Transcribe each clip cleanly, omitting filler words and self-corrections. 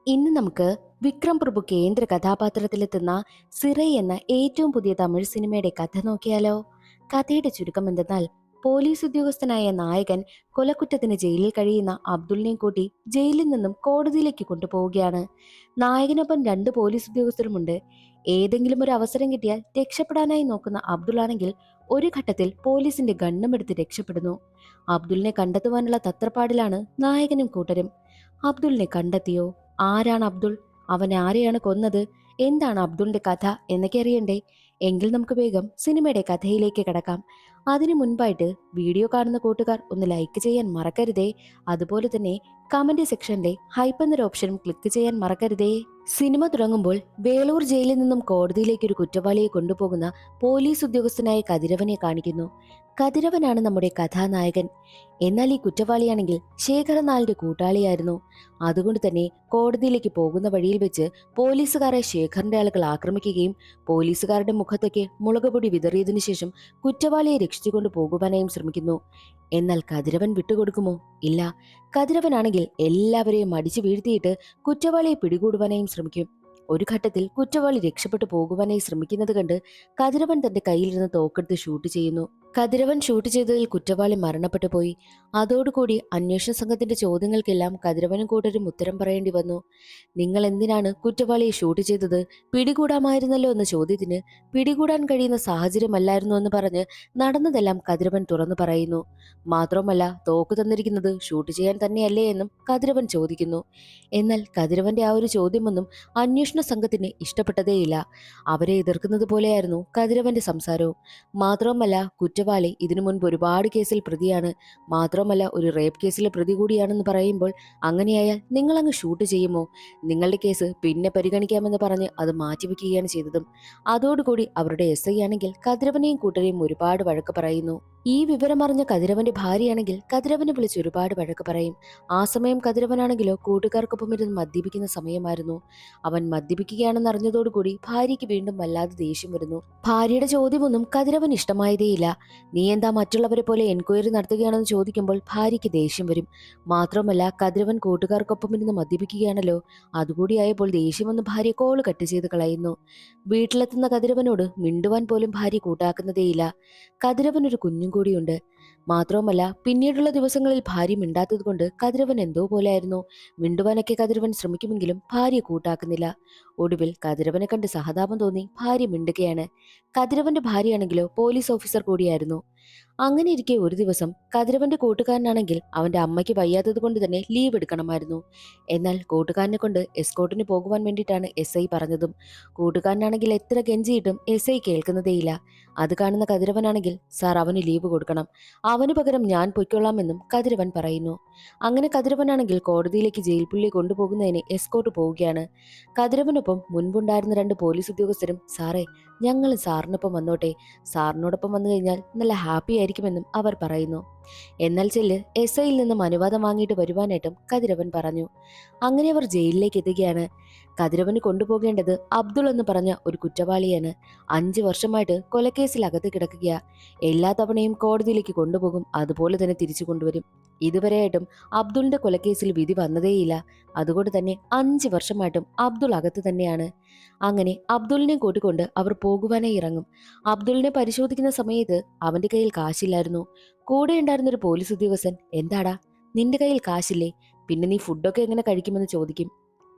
ഇന്ന് നമുക്ക് വിക്രം പ്രഭു കേന്ദ്ര കഥാപാത്രത്തിലെത്തുന്ന സിറൈ എന്ന ഏറ്റവും പുതിയ തമിഴ് സിനിമയുടെ കഥ നോക്കിയാലോ. കഥയുടെ ചുരുക്കം എന്തെന്നാൽ, പോലീസ് ഉദ്യോഗസ്ഥനായ നായകൻ കൊലക്കുറ്റത്തിന് ജയിലിൽ കഴിയുന്ന അബ്ദുളിനെയും കൂട്ടി ജയിലിൽ നിന്നും കോടതിയിലേക്ക് കൊണ്ടുപോവുകയാണ്. നായകനൊപ്പം രണ്ട് പോലീസ് ഉദ്യോഗസ്ഥരുമുണ്ട്. ഏതെങ്കിലും ഒരു അവസരം കിട്ടിയാൽ രക്ഷപ്പെടാനായി നോക്കുന്ന അബ്ദുൾ ആണെങ്കിൽ ഒരു ഘട്ടത്തിൽ പോലീസിന്റെ ഗണ്ണും എടുത്ത് രക്ഷപ്പെടുന്നു. അബ്ദുളിനെ കണ്ടെത്തുവാനുള്ള തത്രപ്പാടിലാണ് നായകനും കൂട്ടരും. അബ്ദുളിനെ കണ്ടെത്തിയോ? ആരാണ് അബ്ദുൾ? അവൻ ആരെയാണ് കൊന്നത്? എന്താണ് അബ്ദുളിന്റെ കഥ എന്നൊക്കെ അറിയണ്ടേ? എങ്കിൽ നമുക്ക് വേഗം സിനിമയുടെ കഥയിലേക്ക് കടക്കാം. അതിനു മുൻപായിട്ട് വീഡിയോ കാണുന്ന കൂട്ടുകാർ ഒന്ന് ലൈക്ക് ചെയ്യാൻ മറക്കരുതേ. അതുപോലെ തന്നെ കമന്റ് സെക്ഷനിലെ ഹൈപ്പ് എന്നൊരു ഓപ്ഷനും ക്ലിക്ക് ചെയ്യാൻ മറക്കരുതേ. സിനിമ തുടങ്ങുമ്പോൾ വേളൂർ ജയിലിൽ നിന്നും കോടതിയിലേക്ക് ഒരു കുറ്റവാളിയെ കൊണ്ടുപോകുന്ന പോലീസ് ഉദ്യോഗസ്ഥനായ കതിരവനെ കാണിക്കുന്നു. കതിരവനാണ് നമ്മുടെ കഥാനായകൻ. എന്നാൽ ഈ കുറ്റവാളിയാണെങ്കിൽ ശേഖരനാളിന്റെ കൂട്ടാളിയായിരുന്നു. അതുകൊണ്ട് തന്നെ കോടതിയിലേക്ക് പോകുന്ന വഴിയിൽ വെച്ച് പോലീസുകാരെ ശേഖറിന്റെ ആളുകൾ ആക്രമിക്കുകയും പോലീസുകാരുടെ മുഖത്തൊക്കെ മുളകുപൊടി വിതറിയതിനു ശേഷം കുറ്റവാളിയെ രക്ഷിച്ചുകൊണ്ട് പോകുവാനായും ശ്രമിക്കുന്നു. എന്നാൽ കതിരവൻ വിട്ടുകൊടുക്കുമോ? ഇല്ല. കതിരവനാണെങ്കിൽ എല്ലാവരെയും അടിച്ചു വീഴ്ത്തിയിട്ട് കുറ്റവാളിയെ പിടികൂടുവാനായും ശ്രമിക്കും. ഒരു ഘട്ടത്തിൽ കുറ്റവാളി രക്ഷപ്പെട്ടു പോകുവാനായി ശ്രമിക്കുന്നത് കണ്ട് കതിരവൻ തന്റെ കയ്യിലിരുന്ന് തോക്കെടുത്ത് ഷൂട്ട് ചെയ്യുന്നു. കതിരവൻ ഷൂട്ട് ചെയ്തതിൽ കുറ്റവാളി മരണപ്പെട്ടു പോയി. അതോടുകൂടി അന്വേഷണ സംഘത്തിന്റെ ചോദ്യങ്ങൾക്കെല്ലാം കതിരവനും കൂട്ടരും ഉത്തരം പറയേണ്ടി വന്നു. നിങ്ങൾ എന്തിനാണ് കുറ്റവാളിയെ ഷൂട്ട് ചെയ്തത്? പിടികൂടാമായിരുന്നല്ലോ എന്ന ചോദ്യത്തിന് പിടികൂടാൻ കഴിയുന്ന സാഹചര്യമല്ലായിരുന്നു എന്ന് പറഞ്ഞ് നടന്നതെല്ലാം കതിരവൻ തുറന്നു പറയുന്നു. മാത്രവുമല്ല, തോക്ക് തന്നിരിക്കുന്നത് ഷൂട്ട് ചെയ്യാൻ തന്നെയല്ലേ എന്നും കതിരവൻ ചോദിക്കുന്നു. എന്നാൽ കതിരവന്റെ ആ ഒരു ചോദ്യമൊന്നും അന്വേഷണ സംഘത്തിന് ഇഷ്ടപ്പെട്ടതേയില്ല. അവരെ എതിർക്കുന്നത് പോലെയായിരുന്നു കതിരവന്റെ സംസാരവും. മാത്രവുമല്ല, കുറ്റവാളി ഇതിനു മുൻപ് ഒരുപാട് കേസിൽ പ്രതിയാണ്. മാത്രമല്ല, ഒരു റേപ്പ് കേസിലെ പ്രതി കൂടിയാണെന്ന് പറയുമ്പോൾ അങ്ങനെയായാൽ നിങ്ങൾ അങ്ങ് ഷൂട്ട് ചെയ്യുമോ? നിങ്ങളുടെ കേസ് പിന്നെ പരിഗണിക്കാമെന്ന് പറഞ്ഞ് അത് മാറ്റിവെക്കുകയാണ് ചെയ്തതും. അതോടുകൂടി അവരുടെ SI ആണെങ്കിൽ കതിരവനെയും കൂട്ടരെയും ഒരുപാട് വഴക്ക് പറയുന്നു. ഈ വിവരമറിഞ്ഞ കതിരവന്റെ ഭാര്യയാണെങ്കിൽ കതിരവനെ വിളിച്ച് ഒരുപാട് വഴക്ക് പറയും. ആ സമയം കതിരവനാണെങ്കിലോ കൂട്ടുകാർക്കൊപ്പം ഇരുന്ന് മദ്യപിക്കുന്ന സമയമായിരുന്നു. അവൻ മദ്യപിക്കുകയാണെന്ന് അറിഞ്ഞതോടുകൂടി ഭാര്യയ്ക്ക് വീണ്ടും വല്ലാതെ ദേഷ്യം വരുന്നു. ഭാര്യയുടെ ചോദ്യമൊന്നും കതിരവൻ ഇഷ്ടമായതേയില്ല. നീ എന്താ മറ്റുള്ളവരെ പോലെ എൻക്വയറി നടത്തുകയാണെന്ന് ചോദിക്കുമ്പോൾ ഭാര്യയ്ക്ക് ദേഷ്യം വരും. മാത്രമല്ല, കതിരവൻ കൂട്ടുകാർക്കൊപ്പം ഇരുന്ന് മദ്യപിക്കുകയാണല്ലോ. അതുകൂടിയായപ്പോൾ ദേഷ്യം വന്ന് ഭാര്യ കോള് കട്ട് ചെയ്ത് കളയുന്നു. വീട്ടിലെത്തുന്ന കതിരവനോട് മിണ്ടുവാൻ പോലും ഭാര്യ കൂട്ടാക്കുന്നതേയില്ല. കതിരവനൊരു കുഞ്ഞും കൂടിയുണ്ട്. മാത്രവുമല്ല, പിന്നീടുള്ള ദിവസങ്ങളിൽ ഭാര്യ മിണ്ടാത്തതുകൊണ്ട് കതിരവൻ എന്തോ പോലെയായിരുന്നു. മിണ്ടുവാനൊക്കെ കതിരവൻ ശ്രമിക്കുമെങ്കിലും ഭാര്യ കൂട്ടാക്കുന്നില്ല. ഒടുവിൽ കതിരവനെ കണ്ട് സഹതാപം തോന്നി ഭാര്യ മിണ്ടുകയാണ്. കതിരവന്റെ ഭാര്യയാണെങ്കിലോ പോലീസ് ഓഫീസർ കൂടിയായിരുന്നു. അങ്ങനെ ഇരിക്കെ ഒരു ദിവസം കതിരവന്റെ കൂട്ടുകാരനാണെങ്കിൽ അവന്റെ അമ്മയ്ക്ക് വയ്യാത്തത് കൊണ്ട് തന്നെ ലീവ് എടുക്കണമായിരുന്നു. എന്നാൽ കൂട്ടുകാരനെ കൊണ്ട് എസ്കോർട്ടിന് പോകുവാൻ വേണ്ടിയിട്ടാണ് SI പറഞ്ഞതും. കൂട്ടുകാരനാണെങ്കിൽ എത്ര കെഞ്ചിയിട്ടും SI കേൾക്കുന്നതേയില്ല. അത് കാണുന്ന കതിരവനാണെങ്കിൽ, സാർ അവന് ലീവ് കൊടുക്കണം, അവന് പകരം ഞാൻ പൊയ്ക്കൊള്ളാമെന്നും കതിരവൻ പറയുന്നു. അങ്ങനെ കതിരവനാണെങ്കിൽ കോടതിയിലേക്ക് ജയിൽ പുള്ളിയെ കൊണ്ടുപോകുന്നതിന് എസ്കോർട്ട് പോവുകയാണ്. കതിരവനൊപ്പം മുൻപുണ്ടായിരുന്ന രണ്ട് പോലീസ് ഉദ്യോഗസ്ഥരും, സാറേ ഞങ്ങൾ സാറിനൊപ്പം വന്നോട്ടെ, സാറിനോടൊപ്പം വന്നു കഴിഞ്ഞാൽ നല്ല ഹാപ്പി ആയിരിക്കുമെന്നും അവർ പറയുന്നു. എന്നാൽ ചെല്ല് SIയിൽ നിന്നും അനുവാദം വാങ്ങിയിട്ട് വരുവാനായിട്ടും കതിരവൻ പറഞ്ഞു. അങ്ങനെ അവർ ജയിലിലേക്ക് എത്തുകയാണ്. കതിരവന് കൊണ്ടുപോകേണ്ടത് അബ്ദുൾ എന്ന് പറഞ്ഞ ഒരു കുറ്റവാളിയാണ്. 5 വർഷമായിട്ട് കൊലക്കേസിൽ അകത്ത് കിടക്കുകയാ. എല്ലാ തവണയും കോടതിയിലേക്ക് കൊണ്ടുപോകും, അതുപോലെ തന്നെ തിരിച്ചു കൊണ്ടുവരും. ഇതുവരെയായിട്ടും അബ്ദുളിന്റെ കൊലക്കേസിൽ വിധി വന്നതേയില്ല. അതുകൊണ്ട് തന്നെ 5 വർഷമായിട്ടും അബ്ദുൾ അകത്ത് തന്നെയാണ്. അങ്ങനെ അബ്ദുളിനെ കൂട്ടിക്കൊണ്ട് അവർ പോകുവാനായി ഇറങ്ങും. അബ്ദുളിനെ പരിശോധിക്കുന്ന സമയത്ത് അവന്റെ കയ്യിൽ കാശില്ലായിരുന്നു. കൂടെ ഉണ്ടായിരുന്ന ഒരു പോലീസ് ഉദ്യോഗസ്ഥൻ, എന്താടാ നിന്റെ കയ്യിൽ കാശില്ലേ? പിന്നെ നീ ഫുഡൊക്കെ എങ്ങനെ കഴിക്കുമെന്ന് ചോദിക്കും.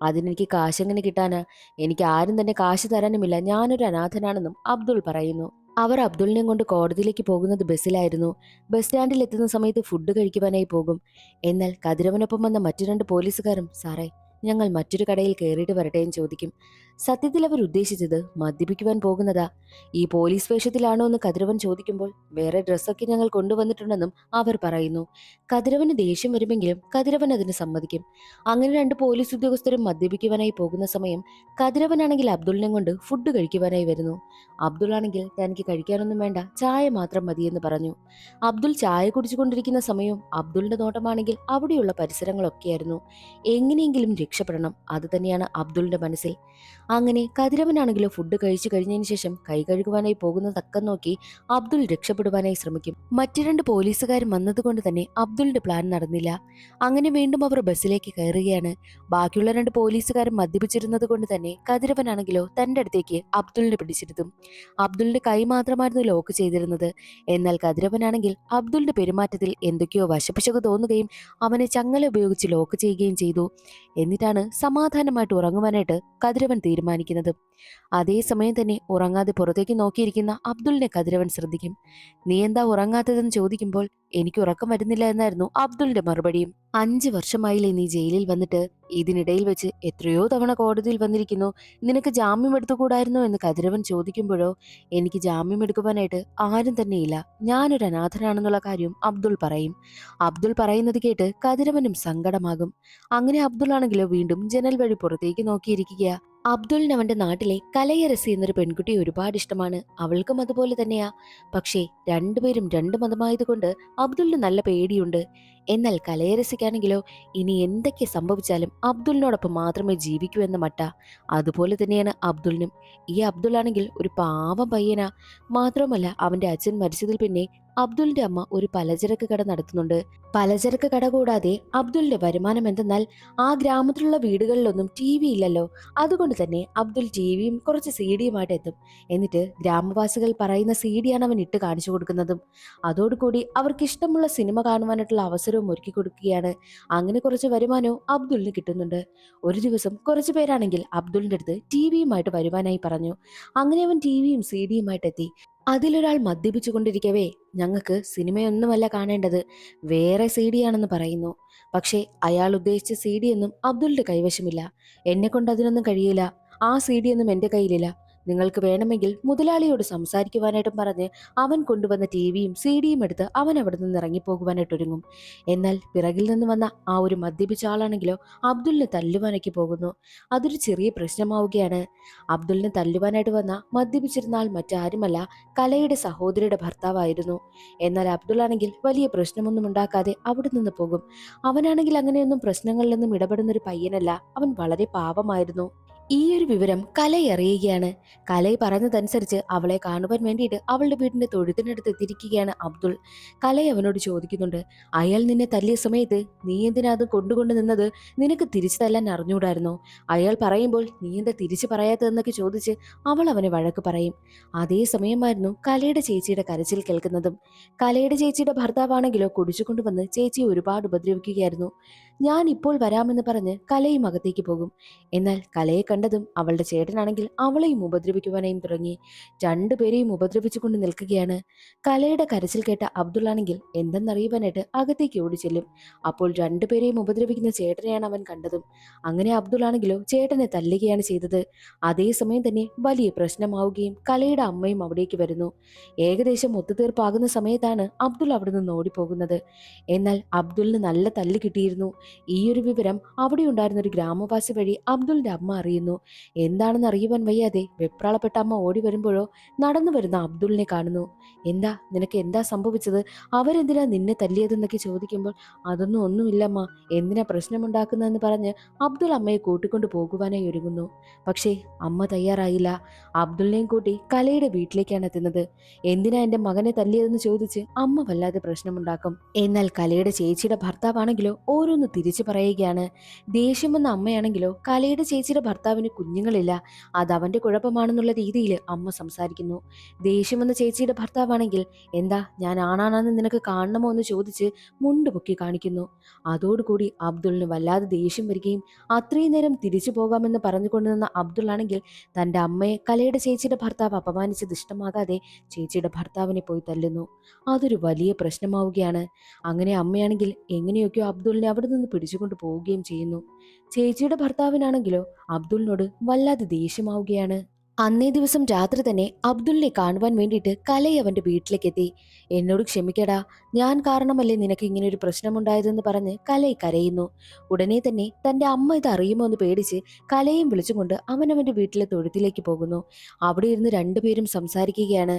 അതിനെനിക്ക് കാശ് എങ്ങനെ കിട്ടാനാ? എനിക്ക് ആരും തന്നെ കാശ് തരാനുമില്ല, ഞാനൊരു അനാഥനാണെന്നും അബ്ദുൾ പറയുന്നു. അവർ അബ്ദുളിനെ കൊണ്ട് കോടതിയിലേക്ക് പോകുന്നത് ബസ്സിലായിരുന്നു. ബസ് സ്റ്റാൻഡിൽ എത്തുന്ന സമയത്ത് ഫുഡ് കഴിക്കുവാനായി പോകും. എന്നാൽ കതിരവനൊപ്പം വന്ന മറ്റു രണ്ട് പോലീസുകാരും, സാറേ ഞങ്ങൾ മറ്റൊരു കടയിൽ കയറിയിട്ട് വരട്ടെ എന്ന് ചോദിക്കും. സത്യത്തിൽ അവർ ഉദ്ദേശിച്ചത് മദ്യപിക്കുവാൻ പോകുന്നതാ. ഈ പോലീസ് വേഷത്തിലാണോ എന്ന് കതിരവൻ ചോദിക്കുമ്പോൾ, വേറെ ഡ്രസ്സൊക്കെ ഞങ്ങൾ കൊണ്ടുവന്നിട്ടുണ്ടെന്നും അവർ പറയുന്നു. കതിരവന് ദേഷ്യം വരുമെങ്കിലും കതിരവൻ അതിന് സമ്മതിക്കും. അങ്ങനെ രണ്ട് പോലീസ് ഉദ്യോഗസ്ഥരും മദ്യപിക്കുവാനായി പോകുന്ന സമയം കതിരവനാണെങ്കിൽ അബ്ദുളിനെ കൊണ്ട് ഫുഡ് കഴിക്കുവാനായി വരുന്നു. അബ്ദുൾ ആണെങ്കിൽ തനിക്ക് കഴിക്കാനൊന്നും വേണ്ട, ചായ മാത്രം മതിയെന്ന് പറഞ്ഞു. അബ്ദുൾ ചായ കുടിച്ചുകൊണ്ടിരിക്കുന്ന സമയവും അബ്ദുളിന്റെ നോട്ടമാണെങ്കിൽ അവിടെയുള്ള പരിസരങ്ങളൊക്കെയായിരുന്നു. എങ്ങനെയെങ്കിലും രക്ഷപ്പെടണം, അത് തന്നെയാണ് അബ്ദുളിന്റെ മനസ്സിൽ. അങ്ങനെ കതിരവനാണെങ്കിലോ ഫുഡ് കഴിച്ചു കഴിഞ്ഞതിന് ശേഷം കൈ കഴുകുവാനായി പോകുന്ന തക്കം നോക്കി അബ്ദുൾ രക്ഷപ്പെടുവാനായി ശ്രമിക്കും. മറ്റു രണ്ട് പോലീസുകാരും വന്നതുകൊണ്ട് തന്നെ അബ്ദുളിന്റെ പ്ലാൻ നടന്നില്ല. അങ്ങനെ വീണ്ടും അവർ ബസ്സിലേക്ക് കയറുകയാണ്. ബാക്കിയുള്ള രണ്ട് പോലീസുകാരും മദ്യപിച്ചിരുന്നത് കൊണ്ട് തന്നെ കതിരവനാണെങ്കിലോ തന്റെ അടുത്തേക്ക് അബ്ദുളിനെ പിടിച്ചിരുത്തും. അബ്ദുളിന്റെ കൈ മാത്രമായിരുന്നു ലോക്ക് ചെയ്തിരുന്നത്. എന്നാൽ കതിരവനാണെങ്കിൽ അബ്ദുളിന്റെ പെരുമാറ്റത്തിൽ എന്തൊക്കെയോ വശപ്പിശക് തോന്നുകയും അവനെ ചങ്ങല ഉപയോഗിച്ച് ലോക്ക് ചെയ്യുകയും ചെയ്തു. എന്നിട്ടാണ് സമാധാനമായിട്ട് ഉറങ്ങുവാനായിട്ട് കതിരവൻ തീരുമാനിക്കുന്നത്. അതേസമയം തന്നെ ഉറങ്ങാതെ പുറത്തേക്ക് നോക്കിയിരിക്കുന്ന അബ്ദുളിനെ കതിരവൻ ശ്രദ്ധിക്കും. നീ എന്താ ഉറങ്ങാത്തതെന്ന് ചോദിക്കുമ്പോൾ എനിക്ക് ഉറക്കം വരുന്നില്ല എന്നായിരുന്നു അബ്ദുളിന്റെ മറുപടിയും. 5 വർഷമായില്ലേ നീ ജയിലിൽ വന്നിട്ട്? ഇതിനിടയിൽ വെച്ച് എത്രയോ തവണ കോടതിയിൽ വന്നിരിക്കുന്നു. നിനക്ക് ജാമ്യം എടുത്തുകൂടായിരുന്നോ എന്ന് കതിരവൻ ചോദിക്കുമ്പോഴോ എനിക്ക് ജാമ്യം എടുക്കുവാനായിട്ട് ആരും തന്നെയില്ല, ഞാനൊരു അനാഥനാണെന്നുള്ള കാര്യം അബ്ദുൾ പറയും. അബ്ദുൾ പറയുന്നത് കേട്ട് കതിരവനും സങ്കടമാകും. അങ്ങനെ അബ്ദുൾ ആണെങ്കിലോ വീണ്ടും ജനൽ വഴി പുറത്തേക്ക് നോക്കിയിരിക്കുക. അബ്ദുളിന് അവന്റെ നാട്ടിലെ കലയരസി എന്നൊരു പെൺകുട്ടിയെ ഒരുപാട് ഇഷ്ടമാണ്. അവൾക്കും അതുപോലെ തന്നെയാ. പക്ഷേ രണ്ടുപേരും രണ്ട് മതമായതുകൊണ്ട് അബ്ദുളിന് നല്ല പേടിയുണ്ട്. എന്നാൽ കലയരസിക്കാണെങ്കിലോ ഇനി എന്തൊക്കെ സംഭവിച്ചാലും അബ്ദുളിനോടൊപ്പം മാത്രമേ ജീവിക്കൂ എന്ന മട്ട. അതുപോലെ തന്നെയാണ് അബ്ദുളിനും. ഈ അബ്ദുളാണെങ്കിൽ ഒരു പാവം പയ്യനാ. മാത്രമല്ല അവന്റെ അച്ഛൻ മരിച്ചതിൽ പിന്നെ അബ്ദുളിന്റെ അമ്മ ഒരു പലചരക്ക് കട നടത്തുന്നുണ്ട്. പലചരക്ക് കട കൂടാതെ അബ്ദുളിന്റെ വരുമാനം എന്തെന്നാൽ ആ ഗ്രാമത്തിലുള്ള വീടുകളിലൊന്നും TV ഇല്ലല്ലോ. അതുകൊണ്ട് തന്നെ അബ്ദുൾ TVയും കുറച്ച് CD യുമായിട്ട് എത്തും. എന്നിട്ട് ഗ്രാമവാസികൾ പറയുന്ന CD യാണ് അവൻ ഇട്ട് കാണിച്ചു കൊടുക്കുന്നതും. അതോടുകൂടി അവർക്ക് ഇഷ്ടമുള്ള സിനിമ കാണുവാനായിട്ടുള്ള അവസരവും ഒരുക്കി കൊടുക്കുകയാണ്. അങ്ങനെ കുറച്ച് വരുമാനവും അബ്ദുളിന് കിട്ടുന്നുണ്ട്. ഒരു ദിവസം കുറച്ചു പേരാണെങ്കിൽ അബ്ദുളിന്റെ അടുത്ത് TV യുമായിട്ട് വരുവാനായി പറഞ്ഞു. അങ്ങനെ അവൻ TV യും CD യുമായിട്ട് എത്തി. അതിലൊരാൾ മദ്യപിച്ചു കൊണ്ടിരിക്കവേ ഞങ്ങൾക്ക് സിനിമയൊന്നുമല്ല കാണേണ്ടത്, വേറെ CD യാണെന്ന് പറയുന്നു. പക്ഷേ അയാൾ ഉദ്ദേശിച്ച CD യൊന്നും അബ്ദുളിന്റെ കൈവശമില്ല. എന്നെ കൊണ്ട് അതിനൊന്നും കഴിയില്ല, ആ CD യൊന്നും എന്റെ കയ്യിലില്ല. നിങ്ങൾക്ക് വേണമെങ്കിൽ മുതലാളിയോട് സംസാരിക്കുവാനായിട്ടും പറഞ്ഞ് അവൻ കൊണ്ടുവന്ന TV യും CD യും എടുത്ത് അവൻ അവിടെ നിന്ന് ഇറങ്ങിപ്പോകുവാനായിട്ട് ഒരുങ്ങും. എന്നാൽ പിറകിൽ നിന്ന് വന്ന ആ ഒരു മദ്യപിച്ച ആളാണെങ്കിലോ അബ്ദുളിനെ തല്ലുവാനൊക്കെ പോകുന്നു. അതൊരു ചെറിയ പ്രശ്നമാവുകയാണ്. അബ്ദുളിനെ തല്ലുവാനായിട്ട് വന്ന മദ്യപിച്ചിരുന്ന ആൾ മറ്റാരുമല്ല, കലയുടെ സഹോദരിയുടെ ഭർത്താവായിരുന്നു. എന്നാൽ അബ്ദുൾ ആണെങ്കിൽ വലിയ പ്രശ്നമൊന്നും ഉണ്ടാക്കാതെ അവിടെ നിന്ന് പോകും. അവനാണെങ്കിൽ അങ്ങനെയൊന്നും പ്രശ്നങ്ങളിലൊന്നും ഇടപെടുന്ന ഒരു പയ്യനല്ല, അവൻ വളരെ പാവമായിരുന്നു. ഈ ഒരു വിവരം കലയെ അറിയുകയാണ്. കലയെ പറഞ്ഞതനുസരിച്ച് അവളെ കാണുവാൻ വേണ്ടിയിട്ട് അവളുടെ വീടിന്റെ തൊഴുത്തിനടുത്ത് എത്തിയിരിക്കുകയാണ് അബ്ദുൾ. കലയെ അവനോട് ചോദിക്കുന്നുണ്ട്, അയാൾ നിന്നെ തല്ലിയ സമയത്ത് നീ എന്തിനാ അത് കൊണ്ടുകൊണ്ട് നിന്നത്? നിനക്ക് തിരിച്ചു തല്ലാൻ അറിഞ്ഞൂടായിരുന്നോ? അയാൾ പറയുമ്പോൾ നീ എന്താ തിരിച്ചു പറയാത്തതെന്നൊക്കെ ചോദിച്ച് അവൾ അവനെ വഴക്ക് പറയും. അതേ സമയമായിരുന്നു കലയുടെ ചേച്ചിയുടെ കരച്ചിൽ കേൾക്കുന്നതും. കലയുടെ ചേച്ചിയുടെ ഭർത്താവാണെങ്കിലോ കുടിച്ചുകൊണ്ടുവന്ന് ചേച്ചിയെ ഒരുപാട് ഉപദ്രവിക്കുകയായിരുന്നു. ഞാൻ ഇപ്പോൾ വരാമെന്ന് പറഞ്ഞ് കലയും അകത്തേക്ക് പോകും. എന്നാൽ കലയെ കണ്ടതും അവളുടെ ചേട്ടനാണെങ്കിൽ അവളെയും ഉപദ്രവിക്കുവാനായും തുടങ്ങി. രണ്ടുപേരെയും ഉപദ്രവിച്ചുകൊണ്ട് നിൽക്കുകയാണ്. കലയുടെ കരച്ചിൽ കേട്ട അബ്ദുള്ളാണെങ്കിൽ എന്തെന്നറിയുവാനായിട്ട് അകത്തേക്ക് ഓടി ചെല്ലും. അപ്പോൾ രണ്ടുപേരെയും ഉപദ്രവിക്കുന്ന ചേട്ടനെയാണ് അവൻ കണ്ടതും. അങ്ങനെ അബ്ദുള്ളാണെങ്കിലോ ചേട്ടനെ തല്ലുകയാണ് ചെയ്തത്. അതേസമയം തന്നെ വലിയ പ്രശ്നമാവുകയും കലയുടെ അമ്മയും അവിടേക്ക് വരുന്നു. ഏകദേശം ഒത്തുതീർപ്പാകുന്ന സമയത്താണ് അബ്ദുൾ അവിടെ നിന്ന് ഓടിപ്പോകുന്നത്. എന്നാൽ അബ്ദുളിന് നല്ല തല്ല് കിട്ടിയിരുന്നു. ഈ ഒരു വിവരം അവിടെ ഉണ്ടായിരുന്ന ഒരു ഗ്രാമവാസി വഴി അബ്ദുളിന്റെ അമ്മ അറിയുന്നു. എന്താണെന്ന് അറിയുവാൻ വയ്യാതെ വെപ്രാളപ്പെട്ട അമ്മ ഓടി വരുമ്പോഴോ നടന്നു വരുന്ന അബ്ദുളിനെ കാണുന്നു. എന്താ നിനക്ക് എന്താ സംഭവിച്ചത്? അവരെന്തിനാ നിന്നെ തല്ലിയതെന്നൊക്കെ ചോദിക്കുമ്പോൾ ഒന്നുമില്ലമ്മ, എന്തിനാ പ്രശ്നമുണ്ടാക്കുന്നതെന്ന് പറഞ്ഞ് അബ്ദുൾ അമ്മയെ കൂട്ടിക്കൊണ്ടു പോകുവാനായി ഒരുങ്ങുന്നു. പക്ഷേ അമ്മ തയ്യാറായില്ല. അബ്ദുളിനെയും കൂട്ടി കലയുടെ വീട്ടിലേക്കാണ് എത്തുന്നത്. എന്തിനാ എന്റെ മകനെ തല്ലിയതെന്ന് ചോദിച്ച് അമ്മ വല്ലാതെ പ്രശ്നമുണ്ടാക്കും. എന്നാൽ കലയുടെ ചേച്ചിയുടെ ഭർത്താവാണെങ്കിലോ ഓരോന്ന് തിരിച്ചു പറയുകയാണ്. ദേഷ്യം വന്ന അമ്മയാണെങ്കിലോ കലയുടെ ചേച്ചിയുടെ ഭർത്താവിന് കുഞ്ഞുങ്ങളില്ല, അത് അവന്റെ കുഴപ്പമാണെന്നുള്ള രീതിയിൽ അമ്മ സംസാരിക്കുന്നു. ദേഷ്യം വന്ന ചേച്ചിയുടെ ഭർത്താവാണെങ്കിൽ എന്താ ഞാൻ ആണാണെന്ന് നിനക്ക് കാണണമോ എന്ന് ചോദിച്ച് മുണ്ട് പൊക്കി കാണിക്കുന്നു. അതോടുകൂടി അബ്ദുളിന് വല്ലാതെ ദേഷ്യം വരികയും അത്രയും നേരം തിരിച്ചു പോകാമെന്ന് പറഞ്ഞുകൊണ്ട് നിന്ന അബ്ദുൾ ആണെങ്കിൽ തന്റെ അമ്മയെ കലയുടെ ചേച്ചിയുടെ ഭർത്താവ് അപമാനിച്ചത് ഇഷ്ടമാകാതെ ചേച്ചിയുടെ ഭർത്താവിനെ പോയി തല്ലുന്നു. അതൊരു വലിയ പ്രശ്നമാവുകയാണ്. അങ്ങനെ അമ്മയാണെങ്കിൽ എങ്ങനെയൊക്കെയോ അബ്ദുളിനെ അവിടെ നിന്ന് പിടിച്ചുകൊണ്ട് പോവുകയും ചെയ്യുന്നു. ചേച്ചിയുടെ ഭർത്താവിനാണെങ്കിലോ അബ്ദുളിനോട് വല്ലാതെ ദേഷ്യമാവുകയാണ്. അന്നേ ദിവസം രാത്രി തന്നെ അബ്ദുളിനെ കാണുവാൻ വേണ്ടിയിട്ട് കലൈ അവന്റെ വീട്ടിലേക്ക് എത്തി. എന്നോട് ക്ഷമിക്കടാ, ഞാൻ കാരണമല്ലേ നിനക്ക് ഇങ്ങനെ ഒരു പ്രശ്നമുണ്ടായതെന്ന് പറഞ്ഞ് കലൈ കരയുന്നു. ഉടനെ തന്നെ തന്റെ അമ്മ ഇത് അറിയുമോ എന്ന് പേടിച്ച് കലയും വിളിച്ചുകൊണ്ട് അവൻ അവന്റെ വീട്ടിലെ തൊഴുത്തിലേക്ക് പോകുന്നു. അവിടെ ഇരുന്ന് രണ്ടുപേരും സംസാരിക്കുകയാണ്.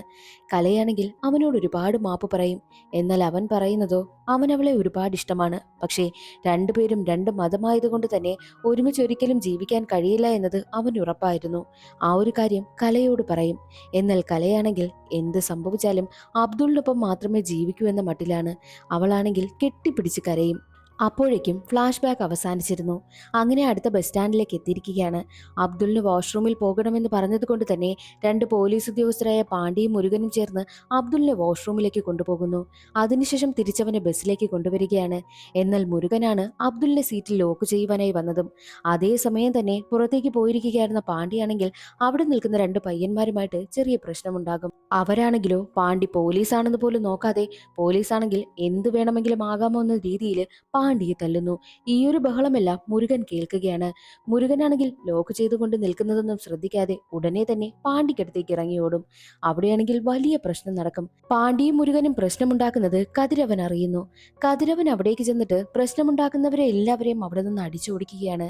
കലയാണെങ്കിൽ അവനോട് ഒരുപാട് മാപ്പ് പറയും. എന്നാൽ അവൻ പറയുന്നതോ അവൻ അവളെ ഒരുപാട് ഇഷ്ടമാണ്. പക്ഷേ രണ്ടുപേരും രണ്ട് മതമായതുകൊണ്ട് തന്നെ ഒരുമിച്ച് ഒരിക്കലും ജീവിക്കാൻ കഴിയില്ല എന്നത് അവന് ഉറപ്പായിരുന്നു. ആ ഒരു കാര്യം കലയോട് പറയും. എന്നാൽ കലയാണെങ്കിൽ എന്ത് സംഭവിച്ചാലും അബ്ദുളിനൊപ്പം മാത്രമേ ജീവിക്കൂ എന്ന മട്ടിലാണ്. അവളാണെങ്കിൽ കെട്ടിപ്പിടിച്ച് കരയും. അപ്പോഴേക്കും ഫ്ലാഷ് ബാക്ക് അവസാനിച്ചിരുന്നു. അങ്ങനെ അടുത്ത ബസ് സ്റ്റാൻഡിലേക്ക് എത്തിയിരിക്കുകയാണ്. അബ്ദുളിന് വാഷ്റൂമിൽ പോകണമെന്ന് പറഞ്ഞതുകൊണ്ട് തന്നെ രണ്ട് പോലീസ് ഉദ്യോഗസ്ഥരായ പാണ്ഡ്യയും മുരുകനും ചേർന്ന് അബ്ദുളിനെ വാഷ്റൂമിലേക്ക് കൊണ്ടുപോകുന്നു. അതിനുശേഷം തിരിച്ചവനെ ബസ്സിലേക്ക് കൊണ്ടുവരികയാണ്. എന്നാൽ മുരുകനാണ് അബ്ദുളിനെ സീറ്റിൽ ലോക്ക് ചെയ്യുവാനായി വന്നതും. അതേസമയം തന്നെ പുറത്തേക്ക് പോയിരിക്കുകയായിരുന്ന പാണ്ഡ്യയാണെങ്കിൽ അവിടെ നിൽക്കുന്ന രണ്ട് പയ്യന്മാരുമായിട്ട് ചെറിയ പ്രശ്നമുണ്ടാകും. അവരാണെങ്കിലോ പാണ്ഡ്യ പോലീസാണെന്ന് പോലും നോക്കാതെ പോലീസാണെങ്കിൽ എന്ത് വേണമെങ്കിലും ആകാമോ എന്ന രീതിയിൽ പാണ്ഡ്യയെ തല്ലുന്നു. ഈയൊരു ബഹളമെല്ലാം മുരുകൻ കേൾക്കുകയാണ്. മുരുകനാണെങ്കിൽ ലോക്ക് ചെയ്തുകൊണ്ട് നിൽക്കുന്നതൊന്നും ശ്രദ്ധിക്കാതെ ഉടനെ തന്നെ പാണ്ഡ്യക്കടുത്തേക്ക് ഇറങ്ങി ഓടും. അവിടെയാണെങ്കിൽ വലിയ പ്രശ്നം നടക്കും. പാണ്ഡ്യയും മുരുകനും പ്രശ്നമുണ്ടാക്കുന്നത് കതിരവൻ അറിയുന്നു. കതിരവൻ അവിടേക്ക് ചെന്നിട്ട് പ്രശ്നമുണ്ടാക്കുന്നവരെ എല്ലാവരെയും അവിടെ നിന്ന് അടിച്ചോടിക്കുകയാണ്.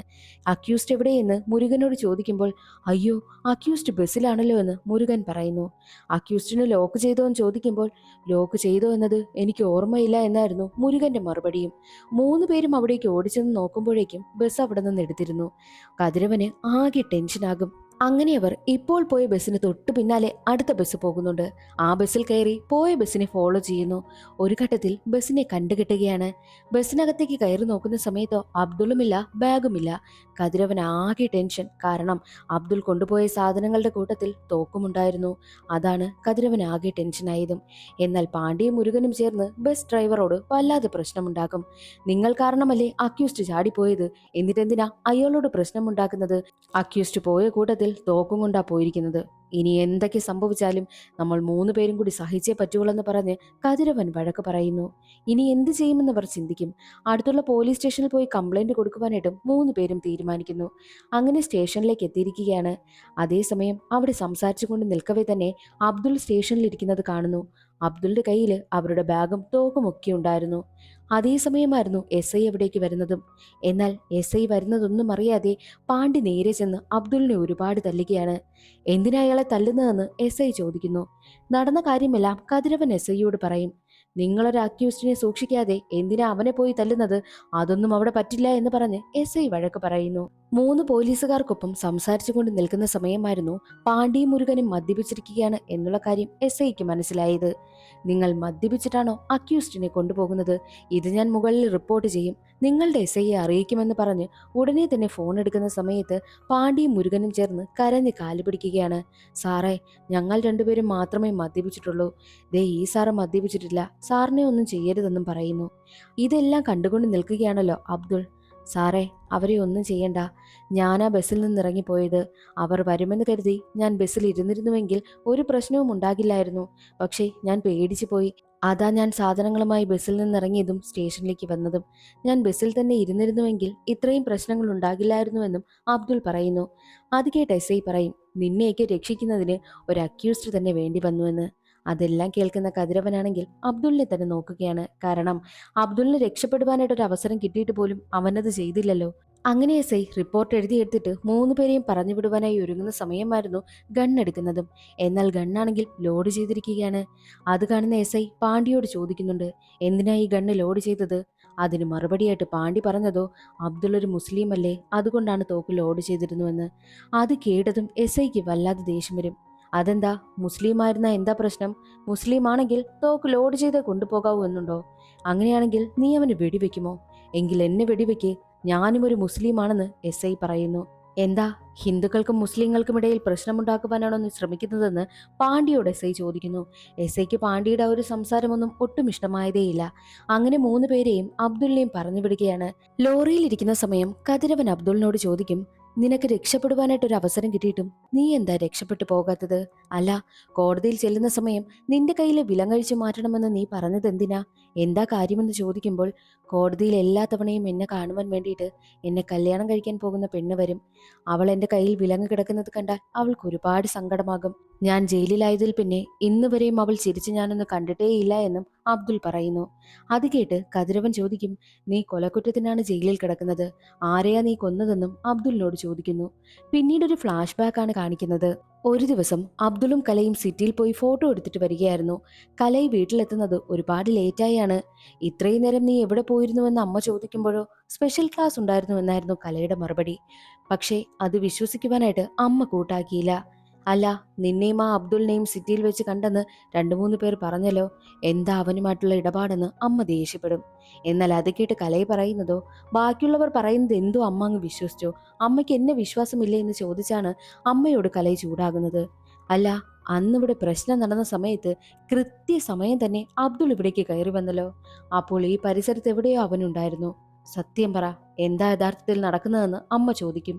അക്യൂസ്ഡ് എവിടെയെന്ന് മുരുകനോട് ചോദിക്കുമ്പോൾ അയ്യോ, അക്യൂസ്ഡ് ബസ്സിലാണല്ലോ എന്ന് മുരുകൻ പറയുന്നു. അക്യൂസ്ഡിന് ലോക്ക് ചെയ്തോ എന്ന് ചോദിക്കുമ്പോൾ ലോക്ക് ചെയ്തോ എന്നത് എനിക്ക് ഓർമ്മയില്ല എന്നായിരുന്നു മുരുകന്റെ മറുപടിയും. മൂന്ന് പേരും അവിടേക്ക് ഓടിച്ചെന്ന് നോക്കുമ്പോഴേക്കും ബസ് അവിടെ നിന്ന് എടുത്തിരുന്നു. കതിരവന് ആകെ ടെൻഷനാകും. അങ്ങനെ അവർ ഇപ്പോൾ പോയ ബസ്സിന് തൊട്ടു പിന്നാലെ അടുത്ത ബസ് പോകുന്നുണ്ട്. ആ ബസ്സിൽ കയറി പോയ ബസ്സിനെ ഫോളോ ചെയ്യുന്നു. ഒരു ഘട്ടത്തിൽ ബസ്സിനെ കണ്ടുകിട്ടുകയാണ്. ബസ്സിനകത്തേക്ക് കയറി നോക്കുന്ന സമയത്തോ അബ്ദുളുമില്ല, ബാഗുമില്ല. കതിരവൻ ആകെ ടെൻഷൻ. കാരണം അബ്ദുൾ കൊണ്ടുപോയ സാധനങ്ങളുടെ കൂട്ടത്തിൽ തോക്കുമുണ്ടായിരുന്നു. അതാണ് കതിരവൻ ആകെ ടെൻഷനായതും. എന്നാൽ പാണ്ഡ്യയും മുരുകനും ചേർന്ന് ബസ് ഡ്രൈവറോട് വല്ലാതെ പ്രശ്നമുണ്ടാക്കും. നിങ്ങൾ കാരണമല്ലേ അക്യൂസ്ഡ് ചാടിപ്പോയത്, എന്നിട്ടെന്തിനാ അയാളോട് പ്രശ്നമുണ്ടാക്കുന്നത്? അക്യൂസ്ഡ് പോയ കൂട്ടത്തിൽ തോക്കും കൊണ്ടാ പോയിരിക്കുന്നത്. ഇനി എന്തൊക്കെ സംഭവിച്ചാലും നമ്മൾ മൂന്ന് പേരും കൂടി സഹിച്ചേ പറ്റുള്ളൂ പറഞ്ഞ് കതിരവൻ വഴക്ക് പറയുന്നു. ഇനി എന്ത് ചെയ്യുമെന്ന് അവർ ചിന്തിക്കും. അടുത്തുള്ള പോലീസ് സ്റ്റേഷനിൽ പോയി കംപ്ലൈന്റ് കൊടുക്കുവാനായിട്ടും മൂന്ന് പേരും തീരുമാനിക്കുന്നു. അങ്ങനെ സ്റ്റേഷനിലേക്ക് എത്തിയിരിക്കുകയാണ്. അതേസമയം അവിടെ സംസാരിച്ചുകൊണ്ട് നിൽക്കവേ തന്നെ അബ്ദുൾ സ്റ്റേഷനിൽ ഇരിക്കുന്നത് കാണുന്നു. അബ്ദുളിന്റെ കയ്യിൽ അവരുടെ ബാഗും തോക്കും ഒക്കെ ഉണ്ടായിരുന്നു. അതേസമയമായിരുന്നു SI എവിടേക്ക് വരുന്നതും. എന്നാൽ SI വരുന്നതൊന്നും അറിയാതെ പാണ്ഡ്യ നേരെ ചെന്ന് അബ്ദുളിനെ ഒരുപാട് തല്ലുകയാണ്. എന്തിനാ അയാളെ തല്ലുന്നതെന്ന് SI ചോദിക്കുന്നു. നടന്ന കാര്യമെല്ലാം കതിരവൻ SIയോട് പറയും. നിങ്ങളൊരു അക്യൂസ്ഡിനെ സൂക്ഷിക്കാതെ എന്തിനാ അവനെ പോയി തല്ലുന്നത്? അതൊന്നും അവിടെ പറ്റില്ല എന്ന് പറഞ്ഞ് SI വഴക്ക് പറയുന്നു. മൂന്ന് പോലീസുകാർക്കൊപ്പം സംസാരിച്ചുകൊണ്ട് നിൽക്കുന്ന സമയമായിരുന്നു പാണ്ഡ്യയും മുരുകനും മദ്യപിച്ചിരിക്കുകയാണ് എന്നുള്ള കാര്യം SIക്ക് മനസ്സിലായത്. നിങ്ങൾ മദ്യപിച്ചിട്ടാണോ അക്യൂസ്ഡിനെ കൊണ്ടുപോകുന്നത്? ഇത് ഞാൻ മുകളിൽ റിപ്പോർട്ട് ചെയ്യും, നിങ്ങളുടെ SIയെ അറിയിക്കുമെന്ന് പറഞ്ഞ് ഉടനെ തന്നെ ഫോൺ എടുക്കുന്ന സമയത്ത് പാണ്ഡ്യയും മുരുകനും ചേർന്ന് കരഞ്ഞ് കാല് പിടിക്കുകയാണ്. സാറേ, ഞങ്ങൾ രണ്ടുപേരും മാത്രമേ മദ്യപിച്ചിട്ടുള്ളൂ. ദേ ഈ സാറ് മദ്യപിച്ചിട്ടില്ല, സാറിനെ ഒന്നും ചെയ്യരുതെന്നും പറയുന്നു. ഇതെല്ലാം കണ്ടുകൊണ്ട് നിൽക്കുകയാണല്ലോ അബ്ദുൾ. സാറേ, അവരെ ഒന്നും ചെയ്യണ്ട, ഞാനാ ബസ്സിൽ നിന്നിറങ്ങിപ്പോയത്. അവർ വരുമെന്ന് കരുതി ഞാൻ ബസ്സിൽ ഇരുന്നിരുന്നുവെങ്കിൽ ഒരു പ്രശ്നവും ഉണ്ടാകില്ലായിരുന്നു. പക്ഷേ ഞാൻ പേടിച്ചു പോയി. അതാ ഞാൻ സാധനങ്ങളുമായി ബസ്സിൽ നിന്നിറങ്ങിയതും സ്റ്റേഷനിലേക്ക് വന്നതും. ഞാൻ ബസ്സിൽ തന്നെ ഇരുന്നിരുന്നുവെങ്കിൽ ഇത്രയും പ്രശ്നങ്ങൾ ഉണ്ടാകില്ലായിരുന്നുവെന്നും അബ്ദുൾ പറയുന്നു. അത് കേട്ട് SI പറയും, നിന്നെയൊക്കെ രക്ഷിക്കുന്നതിന് ഒരു അക്യൂസ്ഡ് തന്നെ വേണ്ടി വന്നുവെന്ന്. അതെല്ലാം കേൾക്കുന്ന കതിരവനാണെങ്കിൽ അബ്ദുളിനെ തന്നെ നോക്കുകയാണ്. കാരണം അബ്ദുളിന് രക്ഷപ്പെടുവാനായിട്ടൊരു അവസരം കിട്ടിയിട്ട് പോലും അവനത് ചെയ്തില്ലല്ലോ. അങ്ങനെ SI റിപ്പോർട്ട് എഴുതിയെടുത്തിട്ട് മൂന്ന് പേരെയും പറഞ്ഞു വിടുവാനായി ഒരുങ്ങുന്ന സമയമായിരുന്നു ഗണ്ണെടുക്കുന്നതും. എന്നാൽ ഗണ്ണാണെങ്കിൽ ലോഡ് ചെയ്തിരിക്കുകയാണ്. അത് കാണുന്ന SI പാണ്ഡ്യയോട് ചോദിക്കുന്നുണ്ട്, എന്തിനാ ഈ ഗണ്ണ് ലോഡ് ചെയ്തത്? അതിന് മറുപടിയായിട്ട് പാണ്ഡ്യ പറഞ്ഞതോ അബ്ദുൾ ഒരു മുസ്ലിം അല്ലേ, അതുകൊണ്ടാണ് തോക്ക് ലോഡ് ചെയ്തിരുന്നുവെന്ന്. അത് കേട്ടതും SIക്ക് വല്ലാതെ ദേഷ്യം വരും. അതെന്താ, മുസ്ലിം ആയിരുന്ന എന്താ പ്രശ്നം? മുസ്ലിം ആണെങ്കിൽ തോക്ക് ലോഡ് ചെയ്ത് കൊണ്ടുപോകാവൂ എന്നുണ്ടോ? അങ്ങനെയാണെങ്കിൽ നീ അവന് വെടിവെക്കുമോ? എങ്കിൽ എന്നെ വെടിവെക്ക്, ഞാനും ഒരു മുസ്ലിമാണെന്ന് SI പറയുന്നു. എന്താ, ഹിന്ദുക്കൾക്കും മുസ്ലിങ്ങൾക്കും ഇടയിൽ പ്രശ്നമുണ്ടാക്കുവാനാണോ നീ ശ്രമിക്കുന്നതെന്ന് പാണ്ഡ്യയോട് SI ചോദിക്കുന്നു. SIക്ക് പാണ്ഡ്യയുടെ ആ ഒരു സംസാരമൊന്നും ഒട്ടും ഇഷ്ടമായതേയില്ല. അങ്ങനെ മൂന്ന് പേരെയും അബ്ദുളിനെയും പറഞ്ഞു വിടുകയാണ്. ലോറിയിൽ ഇരിക്കുന്ന സമയം കതിരവൻ അബ്ദുളിനോട് ചോദിക്കും, നിനക്ക് രക്ഷപ്പെടുവാനായിട്ടൊരു അവസരം കിട്ടിയിട്ടും നീ എന്താ രക്ഷപ്പെട്ടു പോകാത്തത്? അല്ല, കോടതിയിൽ ചെല്ലുന്ന സമയം നിന്റെ കയ്യിലെ വിലങ്ങഴിച്ചു മാറ്റണമെന്ന് നീ പറഞ്ഞത് എന്തിനാ? എന്താ കാര്യമെന്ന് ചോദിക്കുമ്പോൾ, കോടതിയിൽ എല്ലാ തവണയും എന്നെ കാണുവാൻ വേണ്ടിയിട്ട് എന്നെ കല്യാണം കഴിക്കാൻ പോകുന്ന പെണ്ണ് വരും. അവൾ എൻ്റെ കയ്യിൽ വിലങ്ങ് കിടക്കുന്നത് കണ്ടാൽ അവൾക്ക് ഒരുപാട് സങ്കടമാകും. ഞാൻ ജയിലിലായതിൽ പിന്നെ ഇന്ന് വരെയും അവൾ ചിരിച്ച് ഞാനൊന്ന് കണ്ടിട്ടേയില്ല എന്നും അബ്ദുൾ പറയുന്നു. അത് കേട്ട് കതിരവൻ ചോദിക്കും, നീ കൊലക്കുറ്റത്തിനാണ് ജയിലിൽ കിടക്കുന്നത്. ആരെയാ നീ കൊന്നതെന്നും അബ്ദുലിനോട് ചോദിക്കുന്നു. പിന്നീടൊരു ഫ്ലാഷ് ബാക്ക് ആണ് കാണിക്കുന്നത്. ഒരു ദിവസം അബ്ദുളും കലയും സിറ്റിയിൽ പോയി ഫോട്ടോ എടുത്തിട്ട് വരികയായിരുന്നു. കലൈ വീട്ടിലെത്തുന്നത് ഒരുപാട് ലേറ്റായാണ്. ഇത്രയും നേരം നീ എവിടെ പോയിരുന്നുവെന്ന് അമ്മ ചോദിക്കുമ്പോഴോ സ്പെഷ്യൽ ക്ലാസ് ഉണ്ടായിരുന്നു എന്നായിരുന്നു കലയുടെ മറുപടി. പക്ഷേ അത് വിശ്വസിക്കുവാനായിട്ട് അമ്മ കൂട്ടാക്കിയില്ല. അല്ല, നിന്നെയും ആ അബ്ദുളിനെയും സിറ്റിയിൽ വെച്ച് കണ്ടെന്ന് 2-3 പേർ പറഞ്ഞല്ലോ. എന്താ അവനുമായിട്ടുള്ള ഇടപാടെന്ന് അമ്മ ദേഷ്യപ്പെടും. എന്നാൽ അത് കേട്ട് കലൈ പറയുന്നതോ, ബാക്കിയുള്ളവർ പറയുന്നത് എന്തോ അമ്മ അങ്ങ് വിശ്വസിച്ചോ, അമ്മയ്ക്ക് എന്നെ വിശ്വാസമില്ലേ എന്ന് ചോദിച്ചാണ് അമ്മയോട് കലൈ ചൂടാകുന്നത്. അല്ല, അന്നിവിടെ പ്രശ്നം നടന്ന സമയത്ത് കൃത്യസമയം തന്നെ അബ്ദുൾ ഇവിടേക്ക് കയറി വന്നല്ലോ. അപ്പോൾ ഈ പരിസരത്ത് എവിടെയോ അവനുണ്ടായിരുന്നു. സത്യം പറ, എന്താ യഥാർത്ഥത്തിൽ നടക്കുന്നതെന്ന് അമ്മ ചോദിക്കും.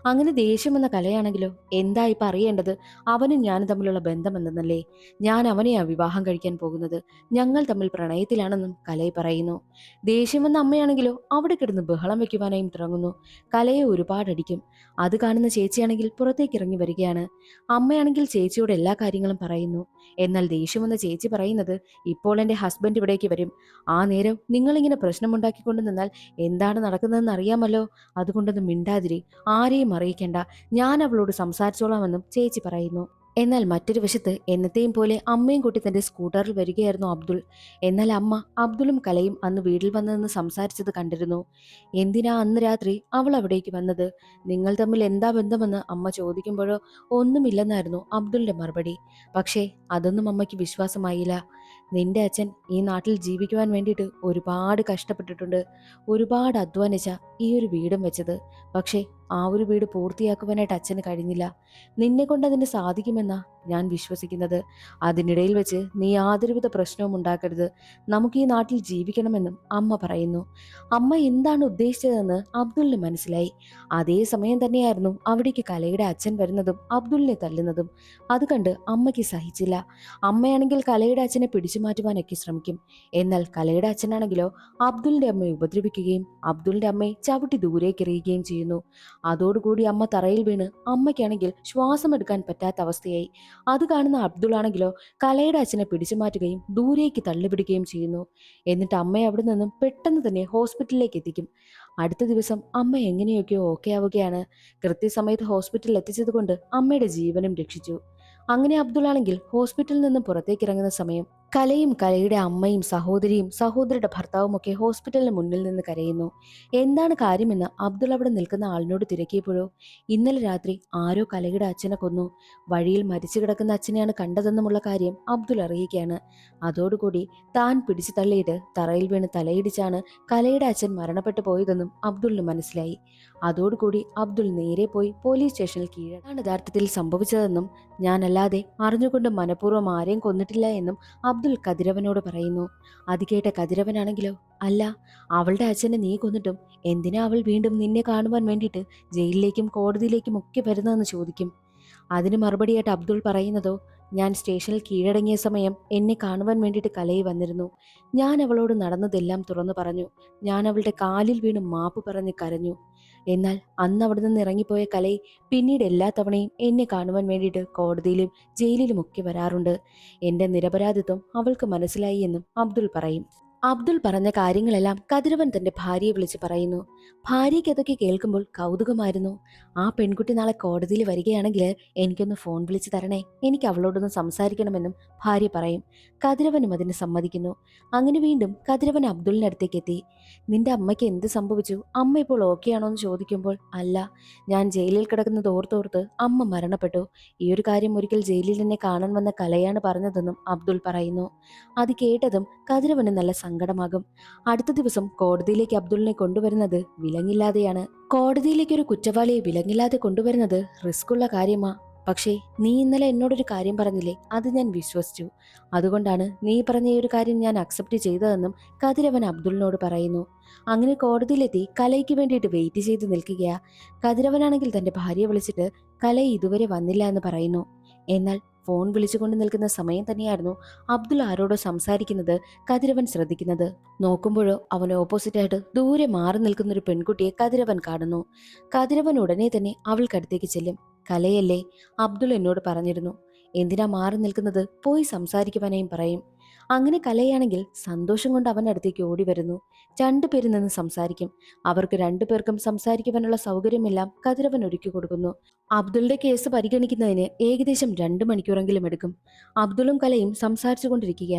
അങ്ങനെ ദേഷ്യമെന്ന കലയാണെങ്കിലോ, എന്താ ഇപ്പൊ അറിയേണ്ടത്? അവനും ഞാനും തമ്മിലുള്ള ബന്ധം എന്തെന്നല്ലേ? ഞാൻ അവനെയാ വിവാഹം കഴിക്കാൻ പോകുന്നത്. ഞങ്ങൾ തമ്മിൽ പ്രണയത്തിലാണെന്നും കലൈ പറയുന്നു. ദേഷ്യമെന്ന അമ്മയാണെങ്കിലോ അവിടെ കിടന്ന് ബഹളം വെക്കുവാനായും തുടങ്ങുന്നു. കലയെ ഒരുപാടടിക്കും. അത് കാണുന്ന ചേച്ചിയാണെങ്കിൽ പുറത്തേക്ക് ഇറങ്ങി വരികയാണ്. അമ്മയാണെങ്കിൽ ചേച്ചിയോട് എല്ലാ കാര്യങ്ങളും പറയുന്നു. എന്നാൽ ദേഷ്യമെന്ന ചേച്ചി പറയുന്നത്, ഇപ്പോൾ എൻ്റെ ഹസ്ബൻഡ് ഇവിടേക്ക് വരും. ആ നേരം നിങ്ങളിങ്ങനെ പ്രശ്നമുണ്ടാക്കിക്കൊണ്ട് നിന്നാൽ എന്താണ് നടക്കുന്നതെന്ന് അറിയാമല്ലോ. അതുകൊണ്ടൊന്നും മിണ്ടാതിരി, ആരെയും അറിയിക്കേണ്ട, ഞാൻ അവളോട് സംസാരിച്ചോളാമെന്നും ചേച്ചി പറയുന്നു. എന്നാൽ മറ്റൊരു വശത്ത് എന്നത്തെയും പോലെ അമ്മയും കൂട്ടി തന്റെ സ്കൂട്ടറിൽ വരികയായിരുന്നു അബ്ദുൾ. എന്നാൽ അമ്മ അബ്ദുളും കലയും അന്ന് വീട്ടിൽ വന്നതെന്ന് സംസാരിച്ചത് കണ്ടിരുന്നു. എന്തിനാ അന്ന് രാത്രി അവൾ അവിടേക്ക് വന്നത്? നിങ്ങൾ തമ്മിൽ എന്താ ബന്ധമെന്ന് അമ്മ ചോദിക്കുമ്പോഴോ ഒന്നുമില്ലെന്നായിരുന്നു അബ്ദുളിന്റെ മറുപടി. പക്ഷേ അതൊന്നും അമ്മയ്ക്ക് വിശ്വാസമായില്ല. നിന്റെ അച്ഛൻ ഈ നാട്ടിൽ ജീവിക്കുവാൻ വേണ്ടിയിട്ട് ഒരുപാട് കഷ്ടപ്പെട്ടിട്ടുണ്ട്. ഒരുപാട് അധ്വാനിച്ച ഈ ഒരു വീടും വെച്ചത്. പക്ഷേ ആ ഒരു വീട് പൂർത്തിയാക്കുവാനായിട്ട് അച്ഛന് കഴിഞ്ഞില്ല. നിന്നെ കൊണ്ട് അതിന് സാധിക്കുമെന്നാ ഞാൻ വിശ്വസിക്കുന്നത്. അതിനിടയിൽ വെച്ച് നീ യാതൊരുവിധ പ്രശ്നവും ഉണ്ടാക്കരുത്. നമുക്ക് ഈ നാട്ടിൽ ജീവിക്കണമെന്നും അമ്മ പറയുന്നു. അമ്മ എന്താണ് ഉദ്ദേശിച്ചതെന്ന് അബ്ദുളിന് മനസ്സിലായി. അതേ സമയം തന്നെയായിരുന്നു അവിടേക്ക് കലയുടെ അച്ഛൻ വരുന്നതും അബ്ദുളിനെ തല്ലുന്നതും. അത് കണ്ട് അമ്മയ്ക്ക് സഹിച്ചില്ല. അമ്മയാണെങ്കിൽ കലയുടെ അച്ഛനെ പിടിച്ചു മാറ്റുവാനൊക്കെ ശ്രമിക്കും. എന്നാൽ കലയുടെ അച്ഛനാണെങ്കിലോ അബ്ദുളിന്റെ അമ്മയെ ഉപദ്രവിക്കുകയും അബ്ദുളിന്റെ അമ്മയെ ചവിട്ടി ദൂരേക്ക് എറിയുകയും ചെയ്യുന്നു. അതോടുകൂടി അമ്മ തറയിൽ വീണ് അമ്മയ്ക്കാണെങ്കിൽ ശ്വാസം എടുക്കാൻ പറ്റാത്ത അവസ്ഥയായി. അത് കാണുന്ന അബ്ദുൾ ആണെങ്കിലോ കലയുടെ അച്ഛനെ പിടിച്ചു മാറ്റുകയും ദൂരേക്ക് തള്ളിപിടിക്കുകയും ചെയ്യുന്നു. എന്നിട്ട് അമ്മയെ അവിടെ നിന്നും പെട്ടെന്ന് തന്നെ ഹോസ്പിറ്റലിലേക്ക് എത്തിക്കും. അടുത്ത ദിവസം അമ്മ എങ്ങനെയൊക്കെയോ ഓക്കെ ആവുകയാണ്. കൃത്യസമയത്ത് ഹോസ്പിറ്റലിൽ എത്തിച്ചത് കൊണ്ട് അമ്മയുടെ ജീവനും രക്ഷിച്ചു. അങ്ങനെ അബ്ദുൾ ആണെങ്കിൽ ഹോസ്പിറ്റലിൽ നിന്നും പുറത്തേക്ക് ഇറങ്ങുന്ന സമയം കലയും കലയുടെ അമ്മയും സഹോദരിയും സഹോദരിയുടെ ഭർത്താവും ഒക്കെ ഹോസ്പിറ്റലിന് മുന്നിൽ നിന്ന് കരയുന്നു. എന്താണ് കാര്യമെന്ന് അബ്ദുൾ അവിടെ നിൽക്കുന്ന ആളിനോട് തിരക്കിയപ്പോഴോ, ഇന്നലെ രാത്രി ആരോ കലയുടെ അച്ഛനെ കൊന്നു. വഴിയിൽ മരിച്ചു കിടക്കുന്ന അച്ഛനെയാണ് കണ്ടതെന്നുമുള്ള കാര്യം അബ്ദുൾ അറിയുകയാണ്. അതോടുകൂടി താൻ പിടിച്ചു തള്ളിയിട്ട് തറയിൽ വീണ് തലയിടിച്ചാണ് കലയുടെ അച്ഛൻ മരണപ്പെട്ടു പോയതെന്നും അബ്ദുളിന് മനസ്സിലായി. അതോടുകൂടി അബ്ദുൾ നേരെ പോയി പോലീസ് സ്റ്റേഷനിൽ കീഴടങ്ങാണ് യഥാർത്ഥത്തിൽ സംഭവിച്ചതെന്നും ഞാനല്ലാതെ അറിഞ്ഞുകൊണ്ട് മനഃപൂർവ്വം ആരെയും കൊന്നിട്ടില്ല എന്നും അബ്ദുൾ കതിരവനോട് പറയുന്നു. അത് കേട്ട കതിരവനാണെങ്കിലോ, അല്ല, അവളുടെ അച്ഛനെ നീ കൊന്നിട്ടും എന്തിനാ അവൾ വീണ്ടും നിന്നെ കാണുവാൻ വേണ്ടിയിട്ട് ജയിലിലേക്കും കോടതിയിലേക്കും ഒക്കെ വരുന്നതെന്ന് ചോദിക്കും. അതിന് മറുപടിയായിട്ട് അബ്ദുൾ പറയുന്നതോ, ഞാൻ സ്റ്റേഷനിൽ കീഴടങ്ങിയ സമയം എന്നെ കാണുവാൻ വേണ്ടിയിട്ട് കലയി വന്നിരുന്നു. ഞാൻ അവളോട് നടന്നതെല്ലാം തുറന്നു പറഞ്ഞു. ഞാൻ അവളുടെ കാലിൽ വീണ് മാപ്പ് പറഞ്ഞ് കരഞ്ഞു. എന്നാൽ അന്ന് അവിടെ നിന്ന് ഇറങ്ങിപ്പോയ കലൈ പിന്നീട് എല്ലാ തവണയും എന്നെ കാണുവാൻ വേണ്ടിയിട്ട് കോടതിയിലും ജയിലിലും ഒക്കെ വരാറുണ്ട്. എന്റെ നിരപരാധിത്വം അവൾക്ക് മനസ്സിലായി എന്നും അബ്ദുൾ പറയും. അബ്ദുൾ പറഞ്ഞ കാര്യങ്ങളെല്ലാം കതിരവൻ തന്റെ ഭാര്യയെ വിളിച്ച് പറയുന്നു. ഭാര്യയ്ക്ക് അതൊക്കെ കേൾക്കുമ്പോൾ കൗതുകമായിരുന്നു. ആ പെൺകുട്ടി നാളെ കോടതിയിൽ വരികയാണെങ്കിൽ എനിക്കൊന്ന് ഫോൺ വിളിച്ച് തരണേ, എനിക്ക് അവളോടൊന്ന് സംസാരിക്കണമെന്നും ഭാര്യ പറയും. കതിരവനും അതിന് സമ്മതിക്കുന്നു. അങ്ങനെ വീണ്ടും കതിരവൻ അബ്ദുളിന്റെ അടുത്തേക്ക് എത്തി. നിന്റെ അമ്മയ്ക്ക് എന്ത് സംഭവിച്ചു? അമ്മ ഇപ്പോൾ ഓക്കെ ആണോ എന്ന് ചോദിക്കുമ്പോൾ, അല്ല, ഞാൻ ജയിലിൽ കിടക്കുന്നത് ഓർത്തോർത്ത് അമ്മ മരണപ്പെട്ടു. ഈ ഒരു കാര്യം ഒരിക്കൽ ജയിലിൽ എന്നെ കാണാൻ വന്ന കലയാണ് പറഞ്ഞതെന്നും അബ്ദുൾ പറയുന്നു. അത് കേട്ടതും കതിരവന് നല്ല സങ്കടമാകും. അടുത്ത ദിവസം കോടതിയിലേക്ക് അബ്ദുളിനെ കൊണ്ടുവരുന്നത് വിലങ്ങില്ലാതെയാണ്. കോടതിയിലേക്ക് ഒരു കുറ്റവാളിയെ വിലങ്ങില്ലാതെ കൊണ്ടുവരുന്നത് റിസ്ക് ഉള്ള കാര്യമാ. പക്ഷേ നീ ഇന്നലെ എന്നോടൊരു കാര്യം പറഞ്ഞില്ലേ, അത് ഞാൻ വിശ്വസിച്ചു. അതുകൊണ്ടാണ് നീ പറഞ്ഞ ഈ ഒരു കാര്യം ഞാൻ അക്സെപ്റ്റ് ചെയ്തതെന്നും കതിരവൻ അബ്ദുളിനോട് പറയുന്നു. അങ്ങനെ കോടതിയിലെത്തി കലയ്ക്ക് വേണ്ടിയിട്ട് വെയിറ്റ് ചെയ്ത് നിൽക്കുകയാ. കതിരവനാണെങ്കിൽ തന്റെ ഭാര്യയെ വിളിച്ചിട്ട് കലൈ ഇതുവരെ വന്നില്ല എന്ന് പറയുന്നു. എന്നാൽ ഫോൺ വിളിച്ചുകൊണ്ട് നിൽക്കുന്ന സമയം തന്നെയായിരുന്നു അബ്ദുൾ ആരോടോ സംസാരിക്കുന്നത് കതിരവൻ ശ്രദ്ധിക്കുന്നത്. നോക്കുമ്പോഴോ അവൻ ഓപ്പോസിറ്റായിട്ട് ദൂരെ മാറി നിൽക്കുന്ന ഒരു പെൺകുട്ടിയെ കതിരവൻ കാണുന്നു. കതിരവൻ ഉടനെ തന്നെ അവൾക്കടുത്തേക്ക് ചെല്ലും. കലയല്ലേ, അബ്ദുൾ എന്നോട് പറഞ്ഞിരുന്നു. എന്തിനാ മാറി നിൽക്കുന്നത്, പോയി സംസാരിക്കുവാനേയും പറയും. അങ്ങനെ കലയാണെങ്കിൽ സന്തോഷം കൊണ്ട് അവൻ്റെ അടുത്തേക്ക് ഓടി വരുന്നു. രണ്ടുപേരിൽ നിന്ന് സംസാരിക്കും. അവർക്ക് രണ്ടുപേർക്കും സംസാരിക്കുവാനുള്ള സൗകര്യമെല്ലാം കതിരവൻ ഒരുക്കി കൊടുക്കുന്നു. അബ്ദുളുടെ കേസ് പരിഗണിക്കുന്നതിന് ഏകദേശം 2 മണിക്കൂറെങ്കിലും എടുക്കും. അബ്ദുളും കലയും സംസാരിച്ചു കൊണ്ടിരിക്കുക.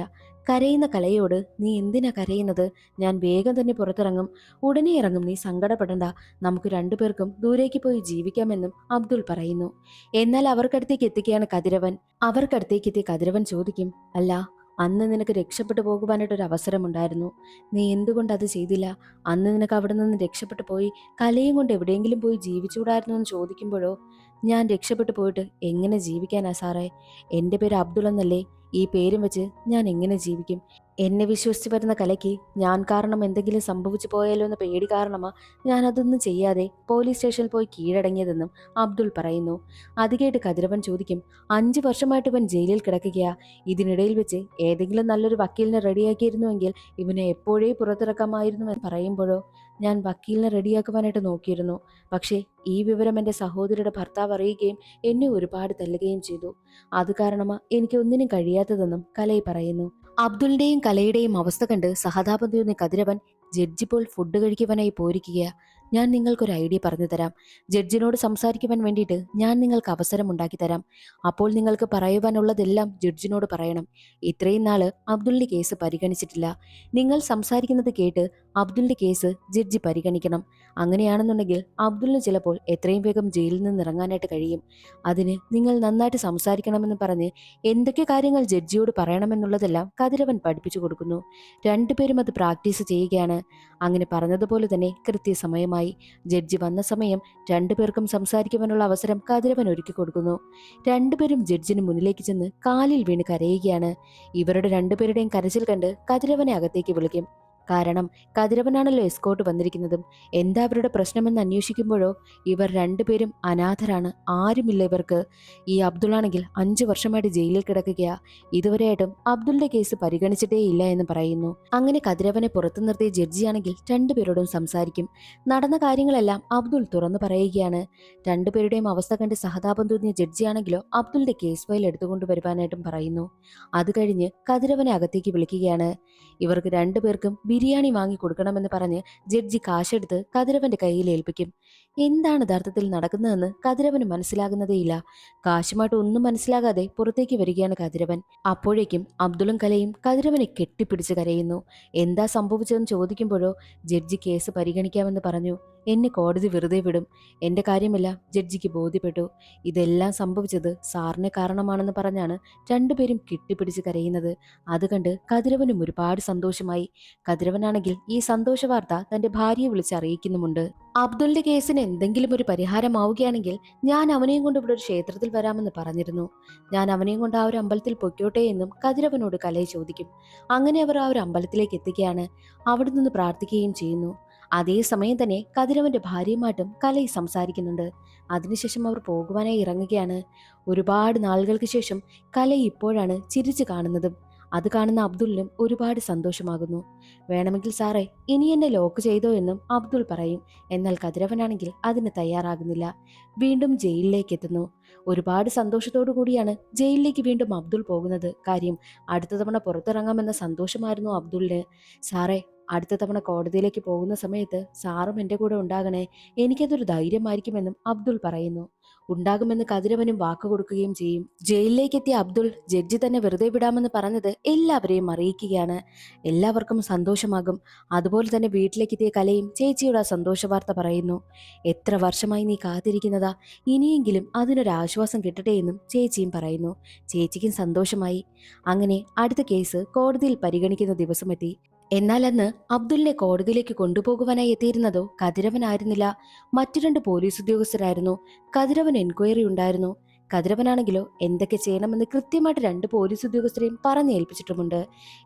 കരയുന്ന കലയോട്, നീ എന്തിനാ കരയുന്നത്, ഞാൻ വേഗം തന്നെ പുറത്തിറങ്ങും, ഉടനെ ഇറങ്ങും, നീ സങ്കടപ്പെടണ്ട, നമുക്ക് രണ്ടുപേർക്കും ദൂരേക്ക് പോയി ജീവിക്കാമെന്നും അബ്ദുൾ പറയുന്നു. എന്നാൽ അവർക്കടുത്തേക്ക് എത്തിക്കുകയാണ് കതിരവൻ. അവർക്കടുത്തേക്ക് എത്തിയ കതിരവൻ ചോദിക്കും, അല്ല, അന്ന് നിനക്ക് രക്ഷപ്പെട്ടു പോകുവാനായിട്ടൊരു അവസരമുണ്ടായിരുന്നു, നീ എന്തുകൊണ്ട് അത് ചെയ്തില്ല? അന്ന് നിനക്ക് അവിടെ നിന്ന് രക്ഷപ്പെട്ടു പോയി കലയും കൊണ്ട് എവിടെയെങ്കിലും പോയി ജീവിച്ചുകൂടായിരുന്നു എന്ന് ചോദിക്കുമ്പോഴോ, ഞാൻ രക്ഷപ്പെട്ടു പോയിട്ട് എങ്ങനെ ജീവിക്കാനാ സാറേ? എൻ്റെ പേര് അബ്ദുൾ എന്നല്ലേ, ഈ പേരും വെച്ച് ഞാൻ എങ്ങനെ ജീവിക്കും? എന്നെ വിശ്വസിച്ച് വരുന്ന കലയ്ക്ക് ഞാൻ കാരണം എന്തെങ്കിലും സംഭവിച്ചു പോയാലോ എന്ന പേടി കാരണമാ ഞാൻ അതൊന്നും ചെയ്യാതെ പോലീസ് സ്റ്റേഷനിൽ പോയി കീഴടങ്ങിയതെന്നും അബ്ദുൾ പറയുന്നു. അത് കേട്ട് കതിരവൻ ചോദിക്കും, 5 വർഷമായിട്ട് ഇവൻ ജയിലിൽ കിടക്കുകയാ. ഇതിനിടയിൽ വെച്ച് ഏതെങ്കിലും നല്ലൊരു വക്കീലിനെ റെഡിയാക്കിയിരുന്നുവെങ്കിൽ ഇവനെ എപ്പോഴേ പുറത്തിറക്കാമായിരുന്നു എന്ന് പറയുമ്പോഴോ, ഞാൻ വക്കീലിനെ റെഡിയാക്കുവാനായിട്ട് നോക്കിയിരുന്നു. പക്ഷേ ഈ വിവരം എൻ്റെ സഹോദരിയുടെ ഭർത്താവ് അറിയുകയും എന്നെ ഒരുപാട് തല്ലുകയും ചെയ്തു. അത് കാരണമാ എനിക്ക് ഒന്നിനും കഴിയാത്തതെന്നും കലൈ പറയുന്നു. അബ്ദുളിന്റെയും കലയുടെയും അവസ്ഥ കണ്ട് സഹതാപം തോന്നിയ കതിരവൻ, ജഡ്ജിപ്പോൾ ഫുഡ് കഴിക്കുവാനായി പോയിരിക്കുകയാ. ഞാൻ നിങ്ങൾക്കൊരു ഐഡിയ പറഞ്ഞു തരാം. ജഡ്ജിനോട് സംസാരിക്കുവാൻ വേണ്ടിയിട്ട് ഞാൻ നിങ്ങൾക്ക് അവസരം ഉണ്ടാക്കി തരാം. അപ്പോൾ നിങ്ങൾക്ക് പറയുവാനുള്ളതെല്ലാം ജഡ്ജിനോട് പറയണം. ഇത്രയും നാള് അബ്ദുളിന്റെ കേസ് പരിഗണിച്ചിട്ടില്ല. നിങ്ങൾ സംസാരിക്കുന്നത് കേട്ട് അബ്ദുളിന്റെ കേസ് ജഡ്ജി പരിഗണിക്കണം. അങ്ങനെയാണെന്നുണ്ടെങ്കിൽ അബ്ദുളിന് ചിലപ്പോൾ എത്രയും വേഗം ജയിലിൽ നിന്ന് ഇറങ്ങാനായിട്ട് കഴിയും. അതിന് നിങ്ങൾ നന്നായിട്ട് സംസാരിക്കണമെന്ന് പറഞ്ഞ് എന്തൊക്കെ കാര്യങ്ങൾ ജഡ്ജിയോട് പറയണമെന്നുള്ളതെല്ലാം കതിരവൻ പഠിപ്പിച്ചു കൊടുക്കുന്നു. രണ്ടുപേരും അത് പ്രാക്ടീസ് ചെയ്യുകയാണ്. അങ്ങനെ പറഞ്ഞതുപോലെ തന്നെ കൃത്യസമയമായി. ജഡ്ജി വന്ന സമയം രണ്ടുപേർക്കും സംസാരിക്കുവാനുള്ള അവസരം കതിരവൻ ഒരുക്കി കൊടുക്കുന്നു. രണ്ടുപേരും ജഡ്ജിന് മുന്നിലേക്ക് ചെന്ന് കാലിൽ വീണ് കരയുകയാണ്. ഇവരുടെ രണ്ടുപേരുടെയും കരച്ചിൽ കണ്ട് കതിരവനെ അകത്തേക്ക് വിളിക്കും. കാരണം കതിരവനാണല്ലോ എസ്കോട്ട് വന്നിരിക്കുന്നതും. എന്താ അവരുടെ പ്രശ്നമെന്ന് അന്വേഷിക്കുമ്പോഴോ, ഇവർ രണ്ടുപേരും അനാഥരാണ്, ആരുമില്ല ഇവർക്ക്. ഈ അബ്ദുള്ളാണെങ്കിൽ 5 വർഷമായിട്ട് ജയിലിൽ കിടക്കുകയാ. ഇതുവരെയായിട്ടും അബ്ദുളിന്റെ കേസ് പരിഗണിച്ചിട്ടേ ഇല്ല എന്ന് പറയുന്നു. അങ്ങനെ കതിരവനെ പുറത്തു നിർത്തിയ ജഡ്ജിയാണെങ്കിൽ രണ്ടുപേരോടും സംസാരിക്കും. നടന്ന കാര്യങ്ങളെല്ലാം അബ്ദുൾ തുറന്നു പറയുകയാണ്. രണ്ടുപേരുടെയും അവസ്ഥ കണ്ട് സഹതാപം തോന്നിയ ജഡ്ജിയാണെങ്കിലോ അബ്ദുളിന്റെ കേസ് ഫയൽ എടുത്തുകൊണ്ട് വരുവാനായിട്ടും പറയുന്നു. അത് കഴിഞ്ഞ് കതിരവനെ അകത്തേക്ക് വിളിക്കുകയാണ്. ഇവർക്ക് രണ്ടുപേർക്കും ബിരിയാണി വാങ്ങി കൊടുക്കണമെന്ന് പറഞ്ഞ് ജഡ്ജി കാശെടുത്ത് കതിരവന്റെ കയ്യിൽ ഏൽപ്പിക്കും. എന്താണ് യഥാർത്ഥത്തിൽ നടക്കുന്നതെന്ന് കതിരവന് മനസ്സിലാകുന്നതേയില്ല. കാശുമായിട്ട് ഒന്നും മനസ്സിലാകാതെ പുറത്തേക്ക് വരികയാണ് കതിരവൻ. അപ്പോഴേക്കും അബ്ദുളും കലയും കതിരവനെ കെട്ടിപ്പിടിച്ച് കരയുന്നു. എന്താ സംഭവിച്ചതെന്ന് ചോദിക്കുമ്പോഴോ, ജഡ്ജി കേസ് പരിഗണിക്കാമെന്ന് പറഞ്ഞു, എന്നെ കോടതി വെറുതെ വിടും. എന്റെ കാര്യമെല്ലാം ജഡ്ജിക്ക് ബോധ്യപ്പെട്ടു. ഇതെല്ലാം സംഭവിച്ചത് സാറിനെ കാരണമാണെന്ന് പറഞ്ഞാണ് രണ്ടുപേരും കെട്ടിപ്പിടിച്ച് കരയുന്നത്. അത് കണ്ട് കതിരവനും ഒരുപാട് സന്തോഷമായി. കതിരവനാണെങ്കിൽ ഈ സന്തോഷ വാർത്ത തന്റെ ഭാര്യയെ വിളിച്ച് അറിയിക്കുന്നുമുണ്ട്. അബ്ദുളിന്റെ കേസിന് എന്തെങ്കിലും ഒരു പരിഹാരമാവുകയാണെങ്കിൽ ഞാൻ അവനെയും കൊണ്ട് ഇവിടെ ഒരു ക്ഷേത്രത്തിൽ വരാമെന്ന് പറഞ്ഞിരുന്നു. ഞാൻ അവനെയും കൊണ്ട് ആ ഒരു അമ്പലത്തിൽ പൊയ്ക്കോട്ടെ എന്നും കതിരവനോട് കലയെ ചോദിക്കും. അങ്ങനെ അവർ ആ ഒരു അമ്പലത്തിലേക്ക് എത്തുകയാണ്. അവിടെ നിന്ന് പ്രാർത്ഥിക്കുകയും ചെയ്യുന്നു. അതേസമയം തന്നെ കതിരവന്റെ ഭാര്യയുമായിട്ടും കലൈ സംസാരിക്കുന്നുണ്ട്. അതിനുശേഷം അവർ പോകുവാനായി ഇറങ്ങുകയാണ്. ഒരുപാട് നാളുകൾക്ക് ശേഷം കലൈ ഇപ്പോഴാണ് ചിരിച്ചു കാണുന്നതും. അത് കാണുന്ന അബ്ദുളിനും ഒരുപാട് സന്തോഷമാകുന്നു. വേണമെങ്കിൽ സാറേ ഇനി എന്നെ ലോക്ക് ചെയ്തോ എന്നും അബ്ദുൾ പറയും. എന്നാൽ കതിരവനാണെങ്കിൽ അതിന് തയ്യാറാകുന്നില്ല. വീണ്ടും ജയിലിലേക്ക് എത്തുന്നു. ഒരുപാട് സന്തോഷത്തോടു കൂടിയാണ് ജയിലിലേക്ക് വീണ്ടും അബ്ദുൾ പോകുന്നത്. കാര്യം അടുത്ത തവണ പുറത്തിറങ്ങാമെന്ന സന്തോഷമായിരുന്നു അബ്ദുളിന്. സാറേ, അടുത്ത തവണ കോടതിയിലേക്ക് പോകുന്ന സമയത്ത് സാറും എൻ്റെ കൂടെ ഉണ്ടാകണേ, എനിക്കതൊരു ധൈര്യമായിരിക്കുമെന്നും അബ്ദുൾ പറയുന്നു. ഉണ്ടാകുമെന്ന് കതിരവനും വാക്ക് കൊടുക്കുകയും ചെയ്യും. ജയിലിലേക്ക് എത്തിയ അബ്ദുൾ ജഡ്ജി തന്നെ വെറുതെ വിടാമെന്ന് പറഞ്ഞത് എല്ലാവരെയും അറിയിക്കുകയാണ്. എല്ലാവർക്കും സന്തോഷമാകും. അതുപോലെ തന്നെ വീട്ടിലേക്ക് എത്തിയ കലയും ചേച്ചിയുടെ ആ സന്തോഷ വാർത്ത പറയുന്നു. എത്ര വർഷമായി നീ കാത്തിരിക്കുന്നതാ, ഇനിയെങ്കിലും അതിനൊരാശ്വാസം കിട്ടട്ടെ എന്നും ചേച്ചിയും പറയുന്നു. ചേച്ചിക്കും സന്തോഷമായി. അങ്ങനെ അടുത്ത കേസ് കോടതിയിൽ പരിഗണിക്കുന്ന ദിവസമെത്തി. എന്നാൽ അന്ന് അബ്ദുളിനെ കോടതിയിലേക്ക് കൊണ്ടുപോകുവാനായി എത്തിയിരുന്നതോ കതിരവനായിരുന്നില്ല, മറ്റു 2 പോലീസ് ഉദ്യോഗസ്ഥരായിരുന്നു. കതിരവൻ എൻക്വയറി ഉണ്ടായിരുന്നു. കതിരവനാണെങ്കിലോ എന്തൊക്കെ ചെയ്യണമെന്ന് കൃത്യമായിട്ട് 2 പോലീസ് ഉദ്യോഗസ്ഥരെയും പറഞ്ഞേൽപ്പിച്ചിട്ടുമുണ്ട്.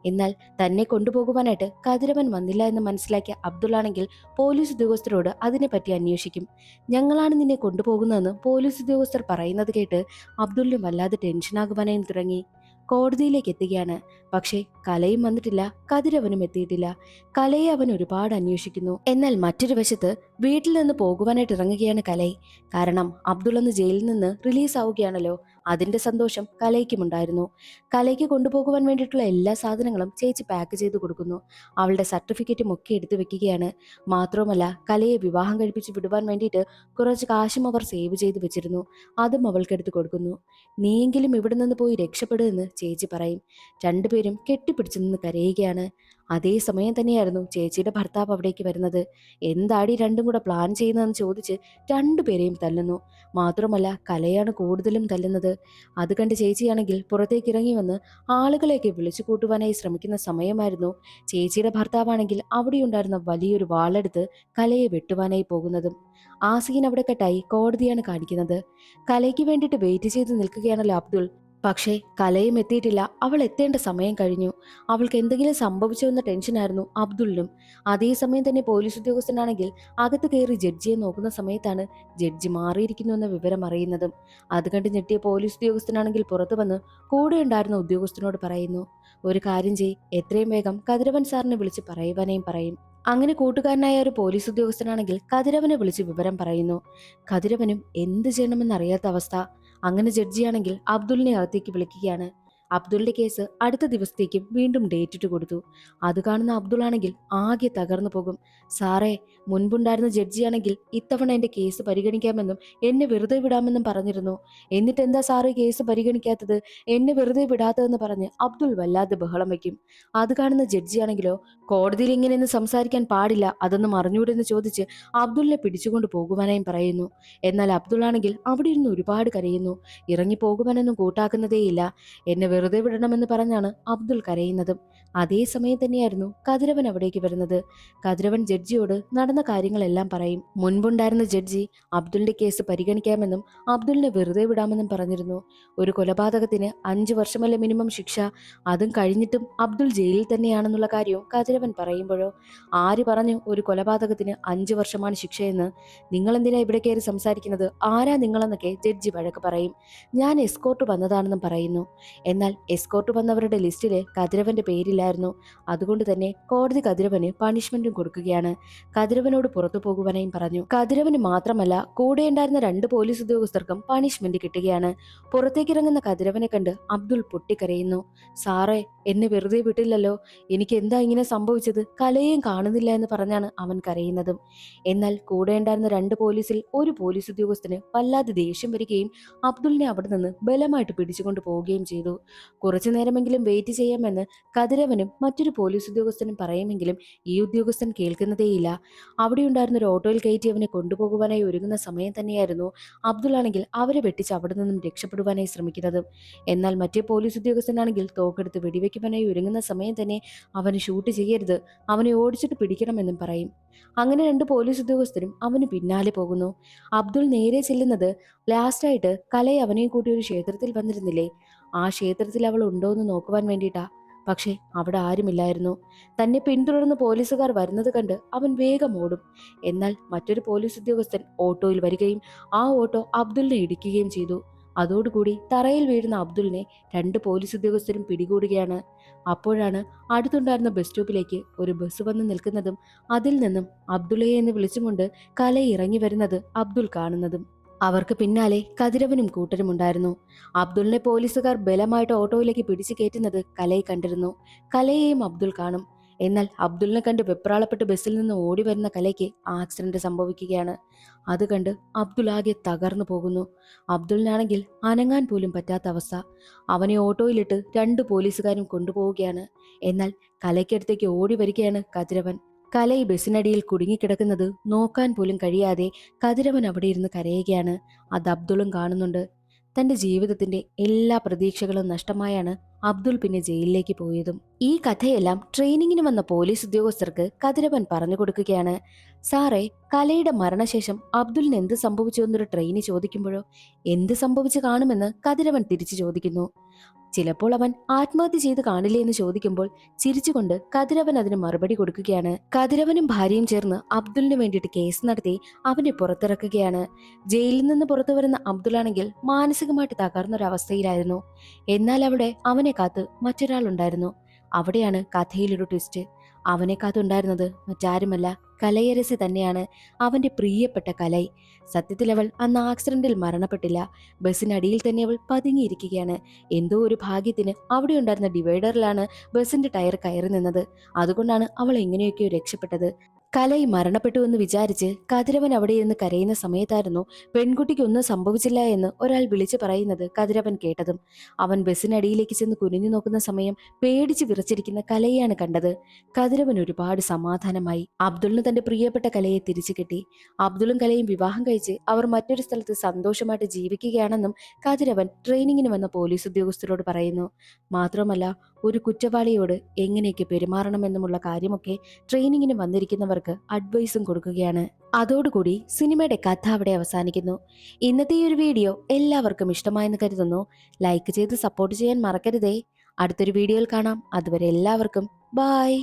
എന്നാൽ തന്നെ കൊണ്ടുപോകുവാനായിട്ട് കതിരവൻ വന്നില്ല എന്ന് മനസ്സിലാക്കിയ അബ്ദുൾ ആണെങ്കിൽ പോലീസ് ഉദ്യോഗസ്ഥരോട് അതിനെപ്പറ്റി അന്വേഷിക്കും. ഞങ്ങളാണ് നിന്നെ കൊണ്ടുപോകുന്നതെന്ന് പോലീസ് ഉദ്യോഗസ്ഥർ പറയുന്നത് കേട്ട് അബ്ദുളിന് വല്ലാതെ ടെൻഷനാകുവാനായി തുടങ്ങി. കോടതിയിലേക്ക് എത്തുകയാണ്. പക്ഷേ കലയും വന്നിട്ടില്ല, കതിരവനും എത്തിയിട്ടില്ല. കലയെ അവൻ ഒരുപാട് അന്വേഷിക്കുന്നു. എന്നാൽ മറ്റൊരു വശത്ത് വീട്ടിൽ നിന്ന് പോകുവാനായിട്ട് ഇറങ്ങുകയാണ് കലൈ. കാരണം അബ്ദുൾ അന്ന് ജയിലിൽ നിന്ന് റിലീസ് ആവുകയാണല്ലോ. അതിന്റെ സന്തോഷം കലയ്ക്കുമുണ്ടായിരുന്നു. കലയ്ക്ക് കൊണ്ടുപോകുവാൻ വേണ്ടിയിട്ടുള്ള എല്ലാ സാധനങ്ങളും ചേച്ചി പാക്ക് ചെയ്ത് കൊടുക്കുന്നു. അവളുടെ സർട്ടിഫിക്കറ്റും ഒക്കെ എടുത്തു വെക്കുകയാണ്. മാത്രവുമല്ല കലയെ വിവാഹം കഴിപ്പിച്ച് വിടുവാൻ വേണ്ടിയിട്ട് കുറച്ച് കാശും അവർ സേവ് ചെയ്ത് വെച്ചിരുന്നു. അതും അവൾക്കെടുത്ത് കൊടുക്കുന്നു. നീയെങ്കിലും ഇവിടെ നിന്ന് പോയി രക്ഷപ്പെടുമെന്ന് ചേച്ചി പറയും. രണ്ടുപേരും കെട്ടിപ്പിടിച്ചു നിന്ന് കരയുകയാണ്. അതേ സമയം തന്നെയായിരുന്നു ചേച്ചിയുടെ ഭർത്താവ് അവിടേക്ക് വരുന്നത്. എന്താടി രണ്ടും കൂടെ പ്ലാൻ ചെയ്യുന്നതെന്ന് ചോദിച്ച് രണ്ടുപേരെയും തല്ലുന്നു. മാത്രമല്ല കലയാണ് കൂടുതലും തല്ലുന്നത്. അത് കണ്ട് ചേച്ചിയാണെങ്കിൽ പുറത്തേക്ക് ഇറങ്ങി വന്ന് ആളുകളെയൊക്കെ വിളിച്ചു കൂട്ടുവാനായി ശ്രമിക്കുന്ന സമയമായിരുന്നു ചേച്ചിയുടെ ഭർത്താവാണെങ്കിൽ അവിടെയുണ്ടായിരുന്ന വലിയൊരു വാളെടുത്ത് കലയെ വെട്ടുവാനായി പോകുന്നതും. ആ സീൻ അവിടെ കട്ടായി കോടതിയാണ് കാണിക്കുന്നത്. കലയ്ക്ക് വേണ്ടിയിട്ട് വെയിറ്റ് ചെയ്ത് നിൽക്കുകയാണല്ലോ അബ്ദുൾ. പക്ഷേ കലയും എത്തിയിട്ടില്ല. അവൾ എത്തേണ്ട സമയം കഴിഞ്ഞു. അവൾക്ക് എന്തെങ്കിലും സംഭവിച്ചോ എന്ന ടെൻഷനായിരുന്നു അബ്ദുളിനും. അതേസമയം തന്നെ പോലീസ് ഉദ്യോഗസ്ഥനാണെങ്കിൽ അകത്ത് കയറി ജഡ്ജിയെ നോക്കുന്ന സമയത്താണ് ജഡ്ജി മാറിയിരിക്കുന്നു എന്ന വിവരം അറിയുന്നതും. അത് കണ്ട് ഞെട്ടിയ പോലീസ് ഉദ്യോഗസ്ഥനാണെങ്കിൽ പുറത്തു വന്ന് കൂടെ ഉണ്ടായിരുന്ന ഉദ്യോഗസ്ഥനോട് പറയുന്നു, ഒരു കാര്യം ചെയ്, എത്രയും വേഗം കതിരവൻ സാറിനെ വിളിച്ച് പറയുവാനേയും പറയും. അങ്ങനെ കൂട്ടുകാരനായ ഒരു പോലീസ് ഉദ്യോഗസ്ഥനാണെങ്കിൽ കതിരവനെ വിളിച്ച് വിവരം പറയുന്നു. കതിരവനും എന്ത് ചെയ്യണമെന്നറിയാത്ത അവസ്ഥ. അങ്ങനെ ജഡ്ജിയാണെങ്കിൽ അബ്ദുളിനെ അകത്തേക്ക് വിളിക്കുകയാണ്. അബ്ദുളിന്റെ കേസ് അടുത്ത ദിവസത്തേക്കും വീണ്ടും ഡേറ്റ് ഇട്ട് കൊടുത്തു. അത് കാണുന്ന അബ്ദുൾ ആണെങ്കിൽ ആകെ തകർന്നു പോകും. സാറേ, മുൻപുണ്ടായിരുന്ന ജഡ്ജിയാണെങ്കിൽ ഇത്തവണ എന്റെ കേസ് പരിഗണിക്കാമെന്നും എന്നെ വെറുതെ വിടാമെന്നും പറഞ്ഞിരുന്നു. എന്നിട്ട് എന്താ സാറ് കേസ് പരിഗണിക്കാത്തത്, എന്നെ വെറുതെ വിടാത്തതെന്ന് പറഞ്ഞ് അബ്ദുൾ വല്ലാതെ ബഹളം വയ്ക്കും. അത് കാണുന്ന ജഡ്ജിയാണെങ്കിലോ കോടതിയിൽ ഇങ്ങനെയൊന്നും സംസാരിക്കാൻ പാടില്ല, അതൊന്നും അറിഞ്ഞൂടെന്ന് ചോദിച്ച് അബ്ദുളിനെ പിടിച്ചുകൊണ്ട് പോകുവാനായും പറയുന്നു. എന്നാൽ അബ്ദുൾ ആണെങ്കിൽ അവിടെ ഇരുന്ന് ഒരുപാട് കരയുന്നു. ഇറങ്ങി പോകുവാനൊന്നും കൂട്ടാക്കുന്നതേയില്ല. എന്നെ വെറുതെ വിടണമെന്ന് പറഞ്ഞാണ് അബ്ദുൾ കരയുന്നതും. അതേസമയം തന്നെയായിരുന്നു കതിരവൻ അവിടേക്ക് വരുന്നത്. കതിരവൻ ജഡ്ജിയോട് നടന്ന കാര്യങ്ങളെല്ലാം പറയും. മുൻപുണ്ടായിരുന്ന ജഡ്ജി അബ്ദുളിന്റെ കേസ് പരിഗണിക്കാമെന്നും അബ്ദുളിനെ വെറുതെ വിടാമെന്നും പറഞ്ഞിരുന്നു. ഒരു കൊലപാതകത്തിന് 5 വർഷമല്ല മിനിമം ശിക്ഷ, അതും കഴിഞ്ഞിട്ടും അബ്ദുൾ ജയിലിൽ തന്നെയാണെന്നുള്ള കാര്യവും കതിരവൻ പറയുമ്പോഴോ, ആര് പറഞ്ഞു ഒരു കൊലപാതകത്തിന് 5 വർഷമാണ് ശിക്ഷയെന്ന്? നിങ്ങൾ എന്തിനാ ഇവിടെ കയറി സംസാരിക്കുന്നത്, ആരാ നിങ്ങളെന്നൊക്കെ ജഡ്ജി വഴക്ക് പറയും. ഞാൻ എസ്കോർട്ട് വന്നതാണെന്നും പറയുന്നു. എന്നാൽ എസ്കോർട്ട് വന്നവരുടെ ലിസ്റ്റില് കതിരവന്റെ പേരില്ലായിരുന്നു. അതുകൊണ്ട് തന്നെ കോടതി കതിരവന് പണിഷ്മെന്റും കൊടുക്കുകയാണ്. കതിരവനോട് പുറത്തു പോകുവാനായും പറഞ്ഞു. കതിരവന് മാത്രമല്ല കൂടെ ഉണ്ടായിരുന്ന 2 പോലീസ് ഉദ്യോഗസ്ഥർക്കും പണിഷ്മെന്റ് കിട്ടുകയാണ്. പുറത്തേക്കിറങ്ങുന്ന കതിരവനെ കണ്ട് അബ്ദുൾ പൊട്ടിക്കരയുന്നു. സാറേ, എന്നെ വെറുതെ വിട്ടില്ലല്ലോ, എനിക്ക് എന്താ ഇങ്ങനെ സംഭവിച്ചത്, കലയെയും കാണുന്നില്ല എന്ന് പറഞ്ഞാണ് അവൻ കരയുന്നതും. എന്നാൽ കൂടെ ഉണ്ടായിരുന്ന 2 പോലീസിൽ ഒരു പോലീസ് ഉദ്യോഗസ്ഥന് വല്ലാതെ ദേഷ്യം വരികയും അബ്ദുളിനെ അവിടെ നിന്ന് ബലമായിട്ട് പിടിച്ചുകൊണ്ട് പോവുകയും ചെയ്തു. കുറച്ചു നേരമെങ്കിലും വെയിറ്റ് ചെയ്യാമെന്ന് കതിരവനും മറ്റൊരു പോലീസ് ഉദ്യോഗസ്ഥനും പറയുമെങ്കിലും ഈ ഉദ്യോഗസ്ഥൻ കേൾക്കുന്നതേയില്ല. അവിടെ ഉണ്ടായിരുന്ന ഒരു ഓട്ടോയിൽ കയറ്റി അവനെ കൊണ്ടുപോകുവാനായി ഒരുങ്ങുന്ന സമയം തന്നെയായിരുന്നു അബ്ദുൾ ആണെങ്കിൽ അവരെ വെട്ടിച്ച് അവിടെ നിന്നും രക്ഷപ്പെടുവാനായി ശ്രമിക്കുന്നത്. എന്നാൽ മറ്റേ പോലീസ് ഉദ്യോഗസ്ഥനാണെങ്കിൽ തോക്കെടുത്ത് വെടിവെക്കുവാനായി ഒരുങ്ങുന്ന സമയം തന്നെ അവന് ഷൂട്ട് ചെയ്യരുത്, അവനെ ഓടിച്ചിട്ട് പിടിക്കണമെന്നും പറയും. അങ്ങനെ 2 പോലീസ് ഉദ്യോഗസ്ഥരും അവന് പിന്നാലെ പോകുന്നു. അബ്ദുൾ നേരെ ചെല്ലുന്നത് ലാസ്റ്റായിട്ട് കലയെ അവനെയും കൂട്ടി ഒരു ക്ഷേത്രത്തിൽ വന്നിരുന്നില്ലേ, ആ ക്ഷേത്രത്തിൽ അവൾ ഉണ്ടോ എന്ന് നോക്കുവാൻ വേണ്ടിയിട്ടാ. പക്ഷെ അവിടെ ആരുമില്ലായിരുന്നു. തന്നെ പിന്തുടർന്ന് പോലീസുകാർ വരുന്നത് കണ്ട് അവൻ വേഗം ഓടും. എന്നാൽ മറ്റൊരു പോലീസ് ഉദ്യോഗസ്ഥൻ ഓട്ടോയിൽ വരികയും ആ ഓട്ടോ അബ്ദുളിനെ ഇടിക്കുകയും ചെയ്തു. അതോടുകൂടി തറയിൽ വീഴുന്ന അബ്ദുളിനെ 2 പോലീസ് ഉദ്യോഗസ്ഥരും പിടികൂടുകയാണ്. അപ്പോഴാണ് അടുത്തുണ്ടായിരുന്ന ബസ് സ്റ്റോപ്പിലേക്ക് ഒരു ബസ് വന്ന് നിൽക്കുന്നതും അതിൽ നിന്നും അബ്ദുള്ളയെ എന്ന് വിളിച്ചുകൊണ്ട് കല ഇറങ്ങി വരുന്നത് അബ്ദുൾ കാണുന്നതും. അവർക്ക് പിന്നാലെ കതിരവനും കൂട്ടരും ഉണ്ടായിരുന്നു. അബ്ദുളിനെ പോലീസുകാർ ബലമായിട്ട് ഓട്ടോയിലേക്ക് പിടിച്ചു കയറ്റുന്നത് കലയെ കണ്ടിരുന്നു. കലയെയും അബ്ദുൾ കാണും. എന്നാൽ അബ്ദുളിനെ കണ്ട് വെപ്രാളപ്പെട്ട് ബസ്സിൽ നിന്ന് ഓടി വരുന്ന കലയ്ക്ക് ആക്സിഡന്റ് സംഭവിക്കുകയാണ്. അത് കണ്ട് അബ്ദുൾ ആകെ തകർന്നു പോകുന്നു. അബ്ദുളിനാണെങ്കിൽ അനങ്ങാൻ പോലും പറ്റാത്ത അവസ്ഥ. അവനെ ഓട്ടോയിലിട്ട് 2 പോലീസുകാരും കൊണ്ടുപോവുകയാണ്. എന്നാൽ കലയ്ക്കടുത്തേക്ക് ഓടി വരികയാണ് കതിരവൻ. കല ഈ ബസ്സിനടിയിൽ കുടുങ്ങിക്കിടക്കുന്നത് നോക്കാൻ പോലും കഴിയാതെ കതിരവൻ അവിടെ ഇരുന്ന് കരയുകയാണ്. അത് അബ്ദുളും കാണുന്നുണ്ട്. തന്റെ ജീവിതത്തിന്റെ എല്ലാ പ്രതീക്ഷകളും നഷ്ടമായാണ് അബ്ദുൾ പിന്നെ ജയിലിലേക്ക് പോയതും. ഈ കഥയെല്ലാം ട്രെയിനിങ്ങിന് വന്ന പോലീസ് ഉദ്യോഗസ്ഥർക്ക് കതിരവൻ പറഞ്ഞു കൊടുക്കുകയാണ്. സാറേ, കലയുടെ മരണശേഷം അബ്ദുലിന് എന്ത് സംഭവിച്ചു എന്നൊരു ട്രെയിനി ചോദിക്കുമ്പോഴോ എന്ത് സംഭവിച്ചു കാണുമെന്ന് കതിരവൻ തിരിച്ചു ചോദിക്കുന്നു. ചിലപ്പോൾ അവൻ ആത്മഹത്യ ചെയ്ത് കാണില്ലേ എന്ന് ചോദിക്കുമ്പോൾ ചിരിച്ചുകൊണ്ട് കതിരവൻ അതിന് മറുപടി കൊടുക്കുകയാണ്. കതിരവനും ഭാര്യയും ചേർന്ന് അബ്ദുലിന് വേണ്ടിയിട്ട് കേസ് നടത്തി അവനെ പുറത്തിറക്കുകയാണ്. ജയിലിൽ നിന്ന് പുറത്തു വരുന്ന അബ്ദുലാണെങ്കിൽ മാനസികമായിട്ട് തകർന്നൊരവസ്ഥയിലായിരുന്നു. എന്നാൽ അവിടെ അവനെ കാത്ത് മറ്റൊരാളുണ്ടായിരുന്നു. അവിടെയാണ് കഥയിലൊരു ട്വിസ്റ്റ്. അവനെ കാത്തുണ്ടായിരുന്നത് മറ്റാരുമല്ല, കലയരസി തന്നെയാണ്. അവന്റെ പ്രിയപ്പെട്ട കലൈ. സത്യത്തിൽ അവൾ അന്ന് ആക്സിഡന്റിൽ മരണപ്പെട്ടില്ല. ബസ്സിനടിയിൽ തന്നെ അവൾ പതുങ്ങിയിരിക്കുകയാണ്. എന്തോ ഒരു ഭാഗ്യത്തിന് അവിടെ ഉണ്ടായിരുന്ന ഡിവൈഡറിലാണ് ബസിന്റെ ടയർ കയറി നിന്നത്. അതുകൊണ്ടാണ് അവൾ എങ്ങനെയൊക്കെയോ രക്ഷപ്പെട്ടത്. കലൈ മരണപ്പെട്ടു എന്ന് വിചാരിച്ച് കതിരവൻ അവിടെ ഇരുന്ന് കരയുന്ന സമയത്തായിരുന്നു പെൺകുട്ടിക്ക് ഒന്നും സംഭവിച്ചില്ല എന്ന് ഒരാൾ വിളിച്ചു പറയുന്നത് കതിരവൻ കേട്ടതും. അവൻ ബസ്സിനടിയിലേക്ക് ചെന്ന് കുനിഞ്ഞു നോക്കുന്ന സമയം പേടിച്ച് വിറച്ചിരിക്കുന്ന കലയെയാണ് കണ്ടത്. കതിരവൻ ഒരുപാട് സമാധാനമായി. അബ്ദുളിന് തന്റെ പ്രിയപ്പെട്ട കലയെ തിരിച്ചു കിട്ടി. അബ്ദുളും കലയും വിവാഹം കഴിച്ച് അവർ മറ്റൊരു സ്ഥലത്ത് സന്തോഷമായിട്ട് ജീവിക്കുകയാണെന്നും കതിരവൻ ട്രെയിനിങ്ങിന് വന്ന പോലീസ് ഉദ്യോഗസ്ഥരോട് പറയുന്നു. മാത്രമല്ല, ഒരു കുറ്റവാളിയോട് എങ്ങനെയൊക്കെ പെരുമാറണമെന്നുമുള്ള കാര്യമൊക്കെ ട്രെയിനിങ്ങിന് വന്നിരിക്കുന്നവർക്ക് അഡ്വൈസും കൊടുക്കുകയാണ്. അതോടുകൂടി സിനിമയുടെ കഥ അവിടെ അവസാനിക്കുന്നു. ഇന്നത്തെ ഈ ഒരു വീഡിയോ എല്ലാവർക്കും ഇഷ്ടമായെന്ന് കരുതുന്നു. ലൈക്ക് ചെയ്ത് സപ്പോർട്ട് ചെയ്യാൻ മറക്കരുതേ. അടുത്തൊരു വീഡിയോയിൽ കാണാം. അതുവരെ എല്ലാവർക്കും ബൈ.